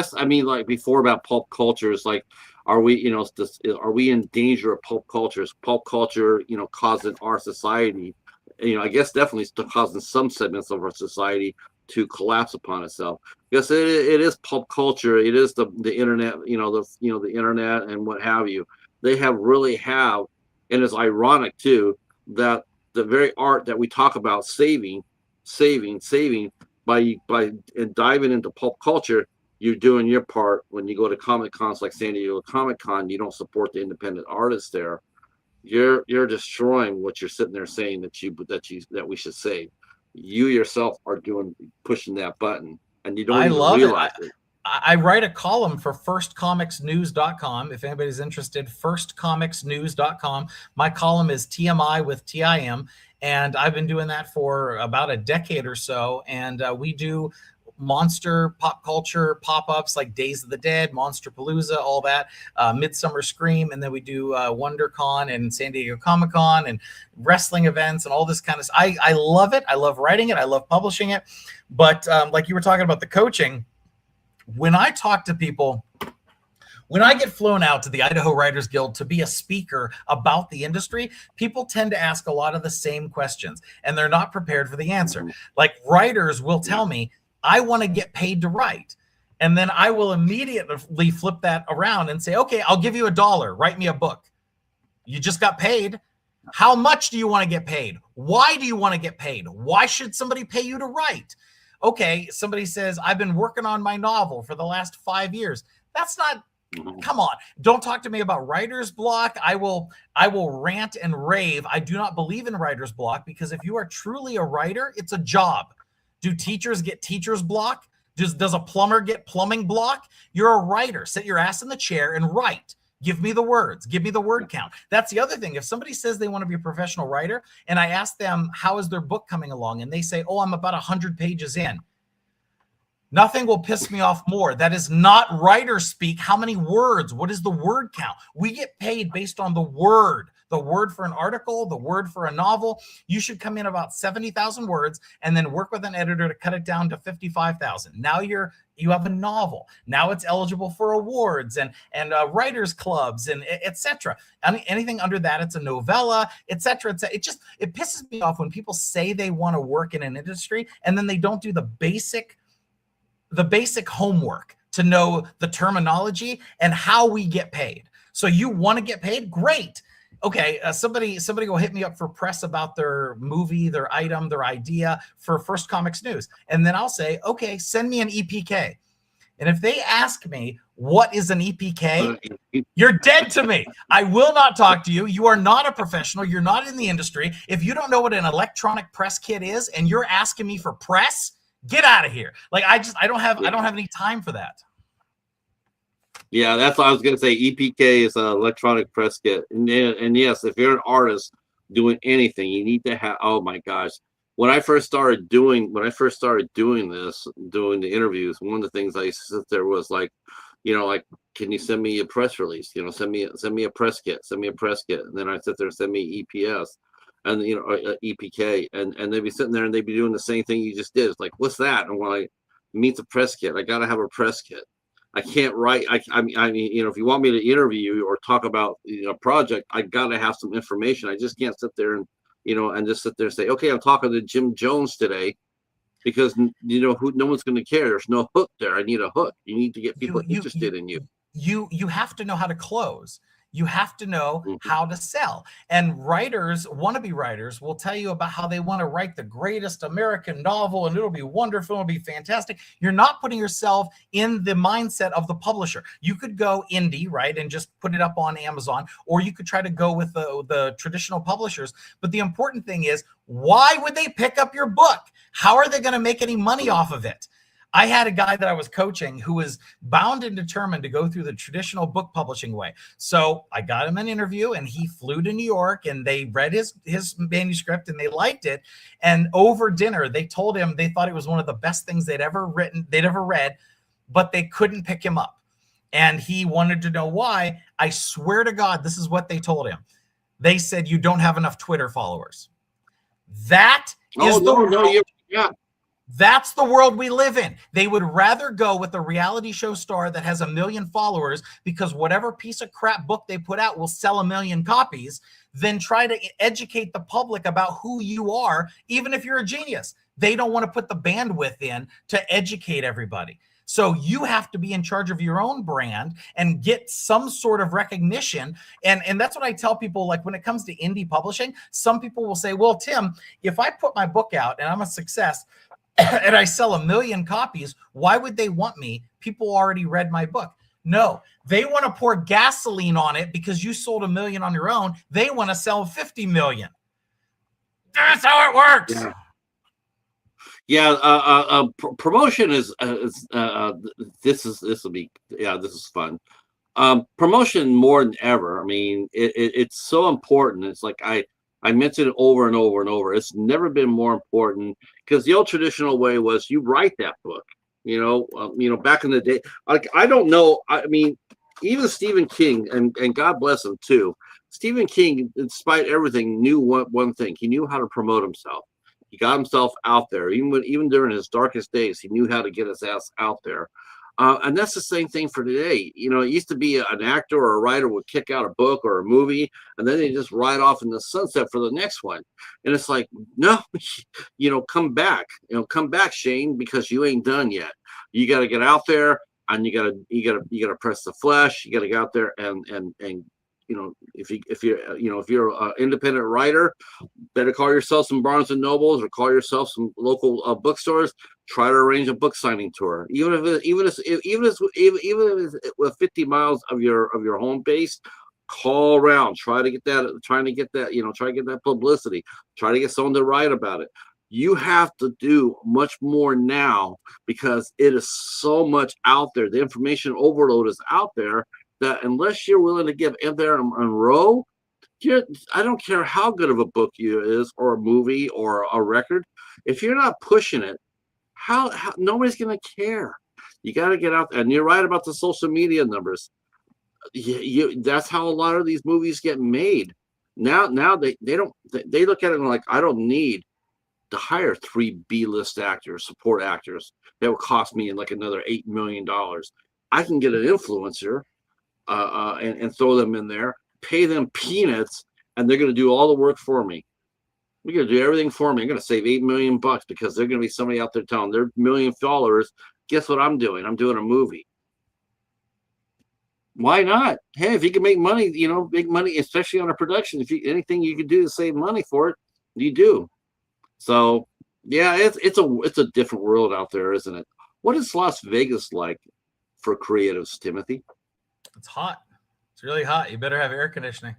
like before about pulp culture is like, are we are we in danger of pulp culture? Is pulp culture causing our society, I guess definitely still causing some segments of our society to collapse upon itself, because it is pulp culture. It is the internet, the internet and what have you. They really have, and it's ironic too that the very art that we talk about saving by diving into pulp culture, you're doing your part. When you go to comic cons like San Diego Comic Con, you don't support the independent artists there. You're destroying what you're sitting there saying that we should save. You yourself are pushing that button, and you don't I even love it. realize it. I write a column for firstcomicsnews.com. If anybody's interested, firstcomicsnews.com. My column is TMI with TIM, and I've been doing that for about a decade or so. And we do monster pop culture pop-ups like Days of the Dead, Monster Palooza, all that, Midsummer Scream, and then we do WonderCon and San Diego Comic Con and wrestling events and all this kind of stuff. I love it. I love writing it. I love publishing it. But like you were talking about the coaching, when I talk to people, when I get flown out to the Idaho Writers Guild to be a speaker about the industry, people tend to ask a lot of the same questions, and they're not prepared for the answer. Like writers will tell me, I want to get paid to write. And then I will immediately flip that around and say, okay, I'll give you $1. Write me a book. You just got paid. How much do you want to get paid? Why do you want to get paid? Why should somebody pay you to write? Okay, somebody says, I've been working on my novel for the last 5 years. That's not, come on. Don't talk to me about writer's block. I will rant and rave. I do not believe in writer's block, because if you are truly a writer, it's a job. Do teachers get teacher's block? Does a plumber get plumbing block? You're a writer. Sit your ass in the chair and write. Give me the words. Give me the word count. That's the other thing. If somebody says they want to be a professional writer and I ask them, how is their book coming along? And they say, oh, I'm about 100 pages in. Nothing will piss me off more. That is not writer speak. How many words? What is the word count? We get paid based on the word for an article, the word for a novel. You should come in about 70,000 words and then work with an editor to cut it down to 55,000. Now you have a novel. Now it's eligible for awards and writers clubs and etc. Anything under that, it's a novella, etc. It pisses me off when people say they want to work in an industry and then they don't do the basic homework to know the terminology and how we get paid. So you want to get paid? Great. Okay, somebody will hit me up for press about their movie, their item, their idea for First Comics News. And then I'll say, okay, send me an EPK. And if they ask me, what is an EPK? You're dead to me. I will not talk to you. You are not a professional. You're not in the industry. If you don't know what an electronic press kit is and you're asking me for press, get out of here. Like I don't have any time for that. Yeah, that's what I was going to say. EPK is an electronic press kit. And yes, if you're an artist doing anything, you need to have, oh my gosh. When I first started doing this, doing the interviews, one of the things I sit there was like, can you send me a press release? Send me a press kit, And then I sit there and send me EPS and, EPK. And they'd be sitting there and they'd be doing the same thing you just did. It's like, what's that? And when I meet the press kit, I got to have a press kit. I can't write. I mean, if you want me to interview you or talk about a project, I got to have some information. I just can't sit there and, and just sit there and say, okay, I'm talking to Jim Jones today, because no one's going to care. There's no hook there. I need a hook. You need to get people interested in you. You have to know how to close. You have to know how to sell. And wannabe writers will tell you about how they want to write the greatest American novel and it'll be wonderful, it'll be fantastic. You're not putting yourself in the mindset of the publisher. You could go indie, right, and just put it up on Amazon, or you could try to go with the traditional publishers. But the important thing is, why would they pick up your book? How are they going to make any money off of it? I had a guy that I was coaching who was bound and determined to go through the traditional book publishing way. So I got him an interview, and he flew to New York, and they read his manuscript, and they liked it. And over dinner, they told him they thought it was one of the best things they'd ever read, but they couldn't pick him up. And he wanted to know why. I swear to God, this is what they told him. They said, "You don't have enough Twitter followers." That is That's the world we live in. They would rather go with a reality show star that has 1 million followers, because whatever piece of crap book they put out will sell 1 million copies, than try to educate the public about who you are, even if you're a genius. They don't want to put the bandwidth in to educate everybody. So you have to be in charge of your own brand and get some sort of recognition. And that's what I tell people, like when it comes to indie publishing, some people will say, well, Tim, if I put my book out and I'm a success and I sell 1 million copies, why would they want me? People already read my book. No, they want to pour gasoline on it because you sold 1 million on your own. They want to sell 50 million. That's how it works. Yeah. Yeah, promotion is this is fun. Promotion more than ever. I mean, it's so important. It's like I mentioned it over and over and over. It's never been more important, because the old traditional way was you write that book. Back in the day, like I don't know. I mean, even Stephen King, and God bless him too. Stephen King, despite everything, knew one thing. He knew how to promote himself. He got himself out there. Even during his darkest days, he knew how to get his ass out there. And that's the same thing for today. It used to be an actor or a writer would kick out a book or a movie, and then they just ride off in the sunset for the next one. And it's like, no, come back. Come back, Shane, because you ain't done yet. You got to get out there, and you got to press the flesh. You got to get out there and if you're an independent writer, better call yourself some Barnes and Nobles or call yourself some local bookstores. Try to arrange a book signing tour, even if it's with 50 miles of your home base. Call around, try to get that publicity. Try to get someone to write about it. You have to do much more now, because it is so much out there. The information overload is out there, that unless you're willing to get in there and row, I don't care how good of a book is, or a movie, or a record. If you're not pushing it, how nobody's going to care. You got to get out there. And you're right about the social media numbers. That's how a lot of these movies get made. Now they look at it and like, I don't need to hire 3 B-list actors, support actors. That would cost me like another $8 million. I can get an influencer and throw them in there, pay them peanuts, and they're going to do all the work for me. They're going to do everything for me. I'm going to save $8 million because they're going to be somebody out there telling their 1 million followers, guess what I'm doing? I'm doing a movie. Why not? Hey, if you can make money, big money, especially on a production, anything you can do to save money for it, you do. So yeah, it's a different world out there, isn't it? What is Las Vegas like for creatives, Timothy? It's hot. It's really hot. You better have air conditioning.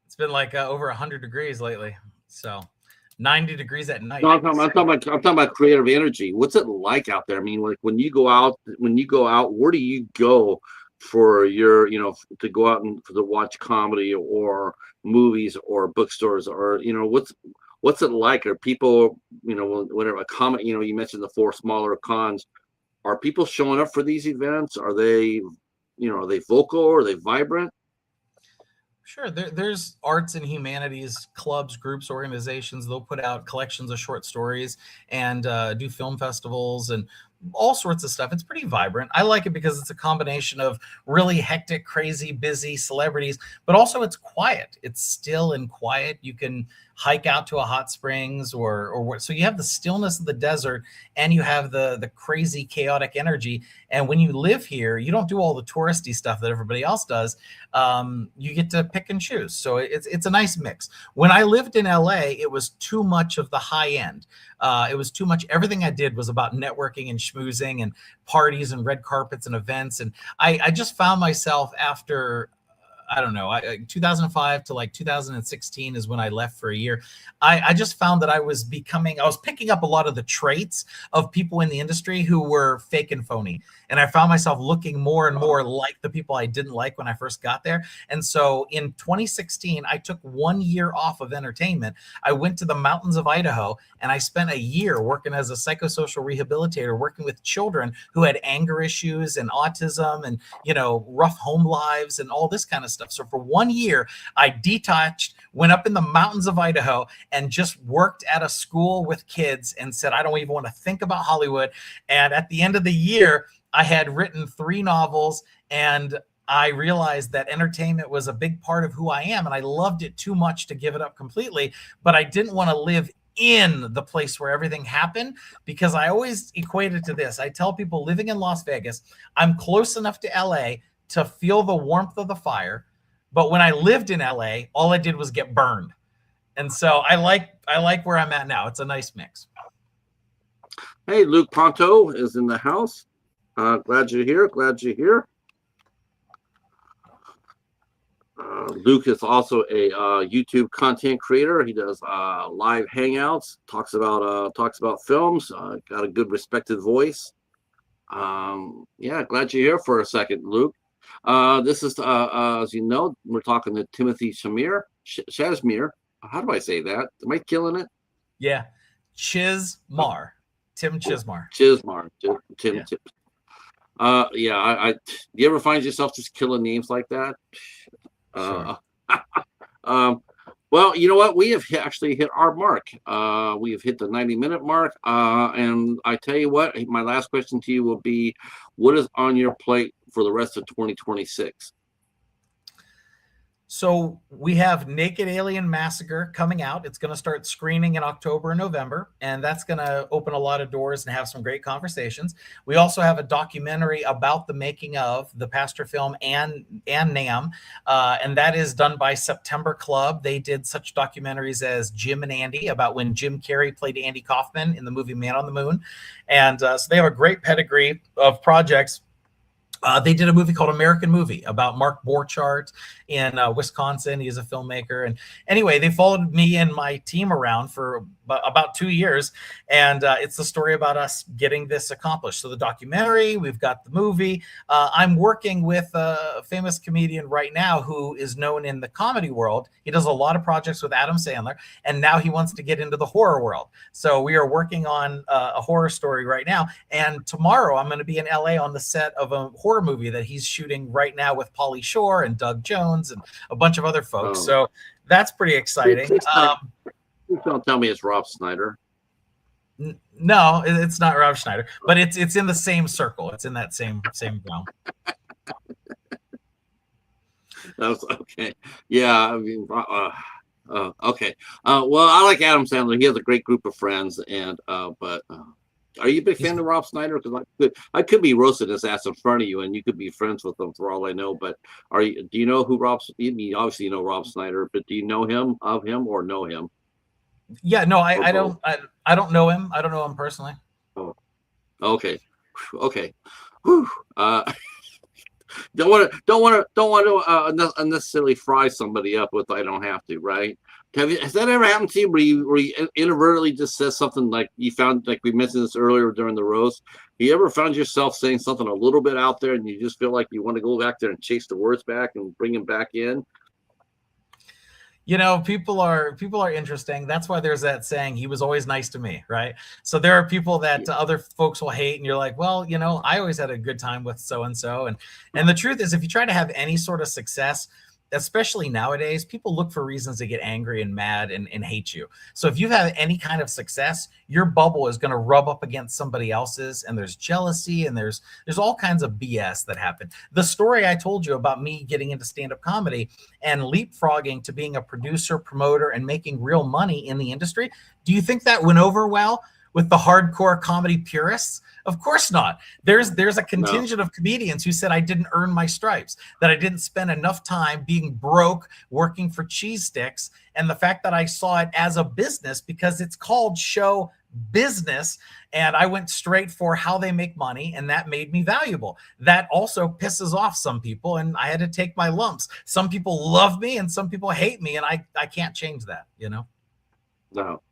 It's been like over 100 degrees lately. So 90 degrees at night. No, I'm talking about creative energy. What's it like out there? I mean, like when you go out, where do you go for your, to go out and to watch comedy or movies or bookstores, or, what's it like? Are people, whatever, a comment, you mentioned the 4 smaller cons. Are people showing up for these events? Are they vocal? Are they vibrant? Sure. There's arts and humanities clubs, groups, organizations. They'll put out collections of short stories and do film festivals and all sorts of stuff. It's pretty vibrant. I like it because it's a combination of really hectic, crazy, busy celebrities, but also it's quiet. It's still and quiet. You can hike out to a hot springs or so you have the stillness of the desert, and you have the crazy, chaotic energy. And when you live here, you don't do all the touristy stuff that everybody else does. You get to pick and choose. So it's a nice mix. When I lived in LA, it was too much of the high end. It was too much. Everything I did was about networking and schmoozing and parties and red carpets and events. And I just found myself after I don't know, 2005 to like 2016 is when I left for a year. I just found that I was picking up a lot of the traits of people in the industry who were fake and phony. And I found myself looking more and more like the people I didn't like when I first got there. And so in 2016, I took 1 year off of entertainment. I went to the mountains of Idaho and I spent a year working as a psychosocial rehabilitator, working with children who had anger issues and autism and, rough home lives and all this kind of stuff. So for 1 year, I detached, went up in the mountains of Idaho and just worked at a school with kids and said, I don't even want to think about Hollywood. And at the end of the year, I had written 3 novels, and I realized that entertainment was a big part of who I am, and I loved it too much to give it up completely, but I didn't want to live in the place where everything happened, because I always equate it to this. I tell people living in Las Vegas, I'm close enough to LA to feel the warmth of the fire, but when I lived in LA, all I did was get burned. And so I like where I'm at now. It's a nice mix. Hey, Luke Ponto is in the house. Glad you're here. Luke is also a YouTube content creator. He does live hangouts, talks about films. Got a good respected voice. Yeah, glad you're here for a second, Luke. This is as you know, we're talking to Timothy Chizmar. How do I say that? Am I killing it? Yeah, Chizmar. Tim Chizmar. Chizmar. Yeah. Yeah. Do you ever find yourself just killing names like that? Sure. Well, you know what? We have actually hit our mark. We have hit the 90-minute mark. And I tell you what, my last question to you will be, what is on your plate for the rest of 2026? So we have Naked Alien Massacre coming out. It's going to start screening in October and November, and that's going to open a lot of doors and have some great conversations. We also have a documentary about the making of the Pastor film and NAMM, and that is done by September Club. They did such documentaries as Jim and Andy, about when Jim Carrey played Andy Kaufman in the movie Man on the Moon. And so they have a great pedigree of projects. They did a movie called American Movie about Mark Borchardt in Wisconsin. He's a filmmaker. And anyway, they followed me and my team around for about 2 years. And it's the story about us getting this accomplished. So the documentary, we've got the movie. I'm working with a famous comedian right now who is known in the comedy world. He does a lot of projects with Adam Sandler, and now he wants to get into the horror world. So we are working on a horror story right now. And tomorrow I'm going to be in LA on the set of a horror movie that he's shooting right now with Pauly Shore and Doug Jones and a bunch of other folks. So that's pretty exciting. Please don't tell me it's Rob Schneider. No, it's not Rob Schneider, but it's in the same circle. It's in that same realm. That's okay. Yeah, I mean, okay. Well, I like Adam Sandler. He has a great group of friends, and but are you a big fan of Rob Schneider? Because I could be roasting his ass in front of you, and you could be friends with him for all I know. But do you know who Rob? You obviously know Rob Schneider, but do you know him, or know him? Yeah, no, I don't know him. I don't know him personally. Oh, okay. Whew. Don't want to unnecessarily fry somebody up with I don't have to, right? Has that ever happened to you where you inadvertently just says something like you found, like we mentioned this earlier during the roast? You ever found yourself saying something a little bit out there and you just feel like you want to go back there and chase the words back and bring them back in? You know, people are interesting. That's why there's that saying, he was always nice to me, right? So there are people that other folks will hate, and you're like, well, I always had a good time with so-and-so. And the truth is, if you try to have any sort of success, especially nowadays, people look for reasons to get angry and mad and hate you. So if you have any kind of success, your bubble is going to rub up against somebody else's, and there's jealousy and there's all kinds of BS that happen. The story I told you about me getting into stand-up comedy and leapfrogging to being a producer, promoter, and making real money in the industry, do you think that went over well with the hardcore comedy purists? Of course not. There's a contingent of comedians who said I didn't earn my stripes, that I didn't spend enough time being broke, working for cheese sticks, and the fact that I saw it as a business because it's called show business, and I went straight for how they make money, and that made me valuable. That also pisses off some people, and I had to take my lumps. Some people love me and some people hate me, and I can't change that, you know. No.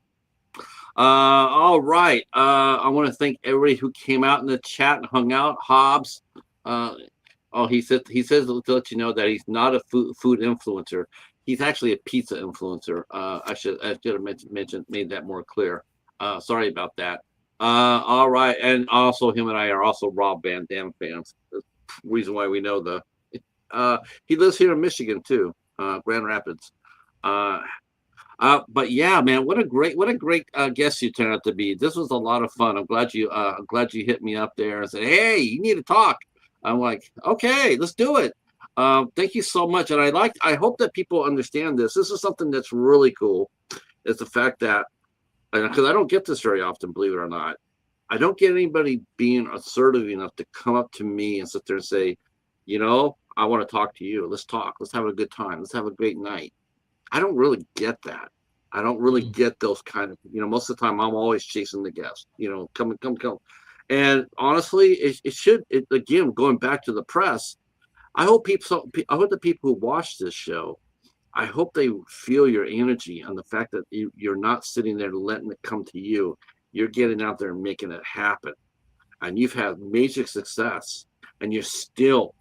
All right. I want to thank everybody who came out in the chat and hung out. Hobbs. Oh, he says to let you know that he's not a food influencer. He's actually a pizza influencer. I should have made that more clear. Sorry about that. All right, and also him and I are also Rob Van Dam fans. The reason why we know he lives here in Michigan too, Grand Rapids. But yeah, man, what a great guest you turned out to be. This was a lot of fun. I'm glad you hit me up there and said, "Hey, you need to talk." I'm like, "Okay, let's do it." Thank you so much, and I hope that people understand this. This is something that's really cool. It's the fact that, because I don't get this very often, believe it or not, I don't get anybody being assertive enough to come up to me and sit there and say, I want to talk to you. Let's talk. Let's have a good time. Let's have a great night. I don't really get that. I don't really get those kind of, most of the time I'm always chasing the guest, come. And honestly, again, going back to the press, I hope the people who watch this show, I hope they feel your energy and the fact that you're not sitting there letting it come to you. You're getting out there and making it happen. And you've had major success and you're still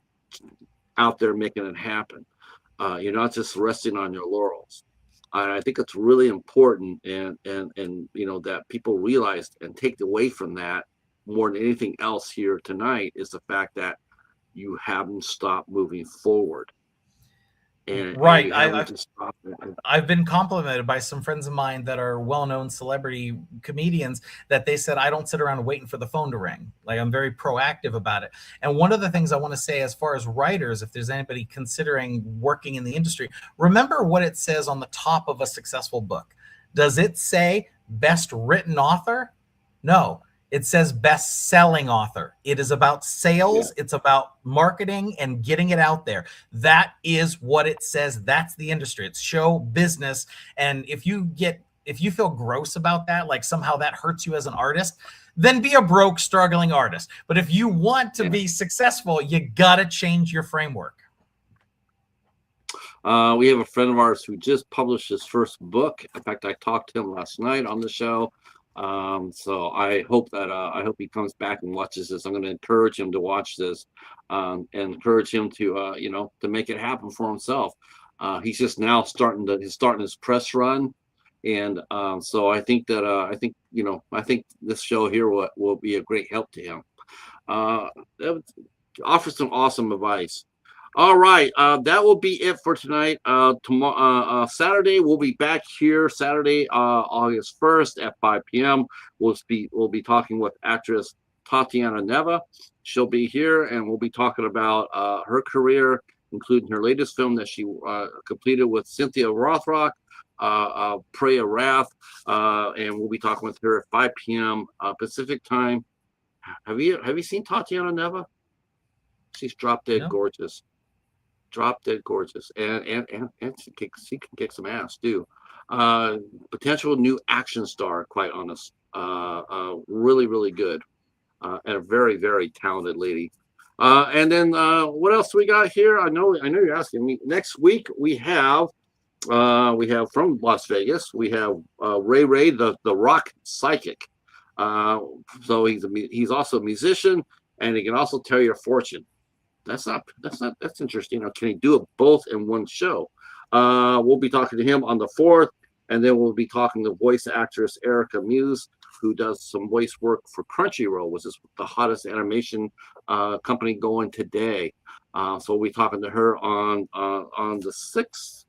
out there making it happen. You're not just resting on your laurels. And I think it's really important and that people realize and take away from that more than anything else here tonight is the fact that you haven't stopped moving forward. And right. you haven't just stopped. I've been complimented by some friends of mine that are well-known celebrity comedians that they said, I don't sit around waiting for the phone to ring. Like, I'm very proactive about it. And one of the things I want to say as far as writers, if there's anybody considering working in the industry, remember what it says on the top of a successful book. Does it say best written author? No. It says best-selling author. It is about sales. Yeah. It's about marketing and getting it out there. That is what it says. That's the industry. It's show business. And if you feel gross about that, like somehow that hurts you as an artist, then be a broke, struggling artist. But if you want to be successful, you got to change your framework. We have a friend of ours who just published his first book. In fact, I talked to him last night on the show. So I hope he comes back and watches this. I'm going to encourage him to watch this, and encourage him to to make it happen for himself. He's just now starting his press run, and so I think this show here will be a great help to him. Offer some awesome advice. All right, that will be it for tonight. Tomorrow, Saturday, we'll be back here. Saturday, August 1st at 5 p.m. We'll be talking with actress Tatiana Neva. She'll be here, and we'll be talking about her career, including her latest film that she completed with Cynthia Rothrock, Prey of Wrath, and we'll be talking with her at 5 p.m. Pacific time. Have you seen Tatiana Neva? She's drop dead gorgeous. Drop dead gorgeous, and she can kick some ass too. Potential new action star, quite honest. Really, really good, and a very, very talented lady. And then what else we got here? I know you're asking me. Next week we have from Las Vegas. We have Ray the rock psychic. So he's also a musician, and he can also tell your fortune. That's interesting. Can he do it both in one show? We'll be talking to him on the 4th, and then we'll be talking to voice actress Erica Muse, who does some voice work for Crunchyroll, which is the hottest animation company going today. So we'll be talking to her on the 6th.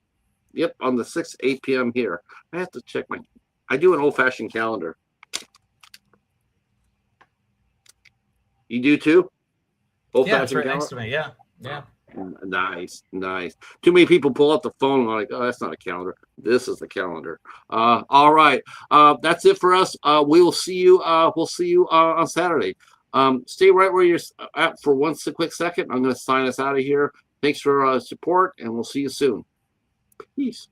Yep, on the 6th, 8 p.m. here. I have to check I do an old-fashioned calendar. You do too? Yeah, it's right next to me. Yeah. Nice. Too many people pull out the phone and are like, oh, that's not a calendar. This is the calendar. All right. That's it for us. We will see you. We'll see you on Saturday. Stay right where you're at for one quick second. I'm going to sign us out of here. Thanks for support, and we'll see you soon. Peace.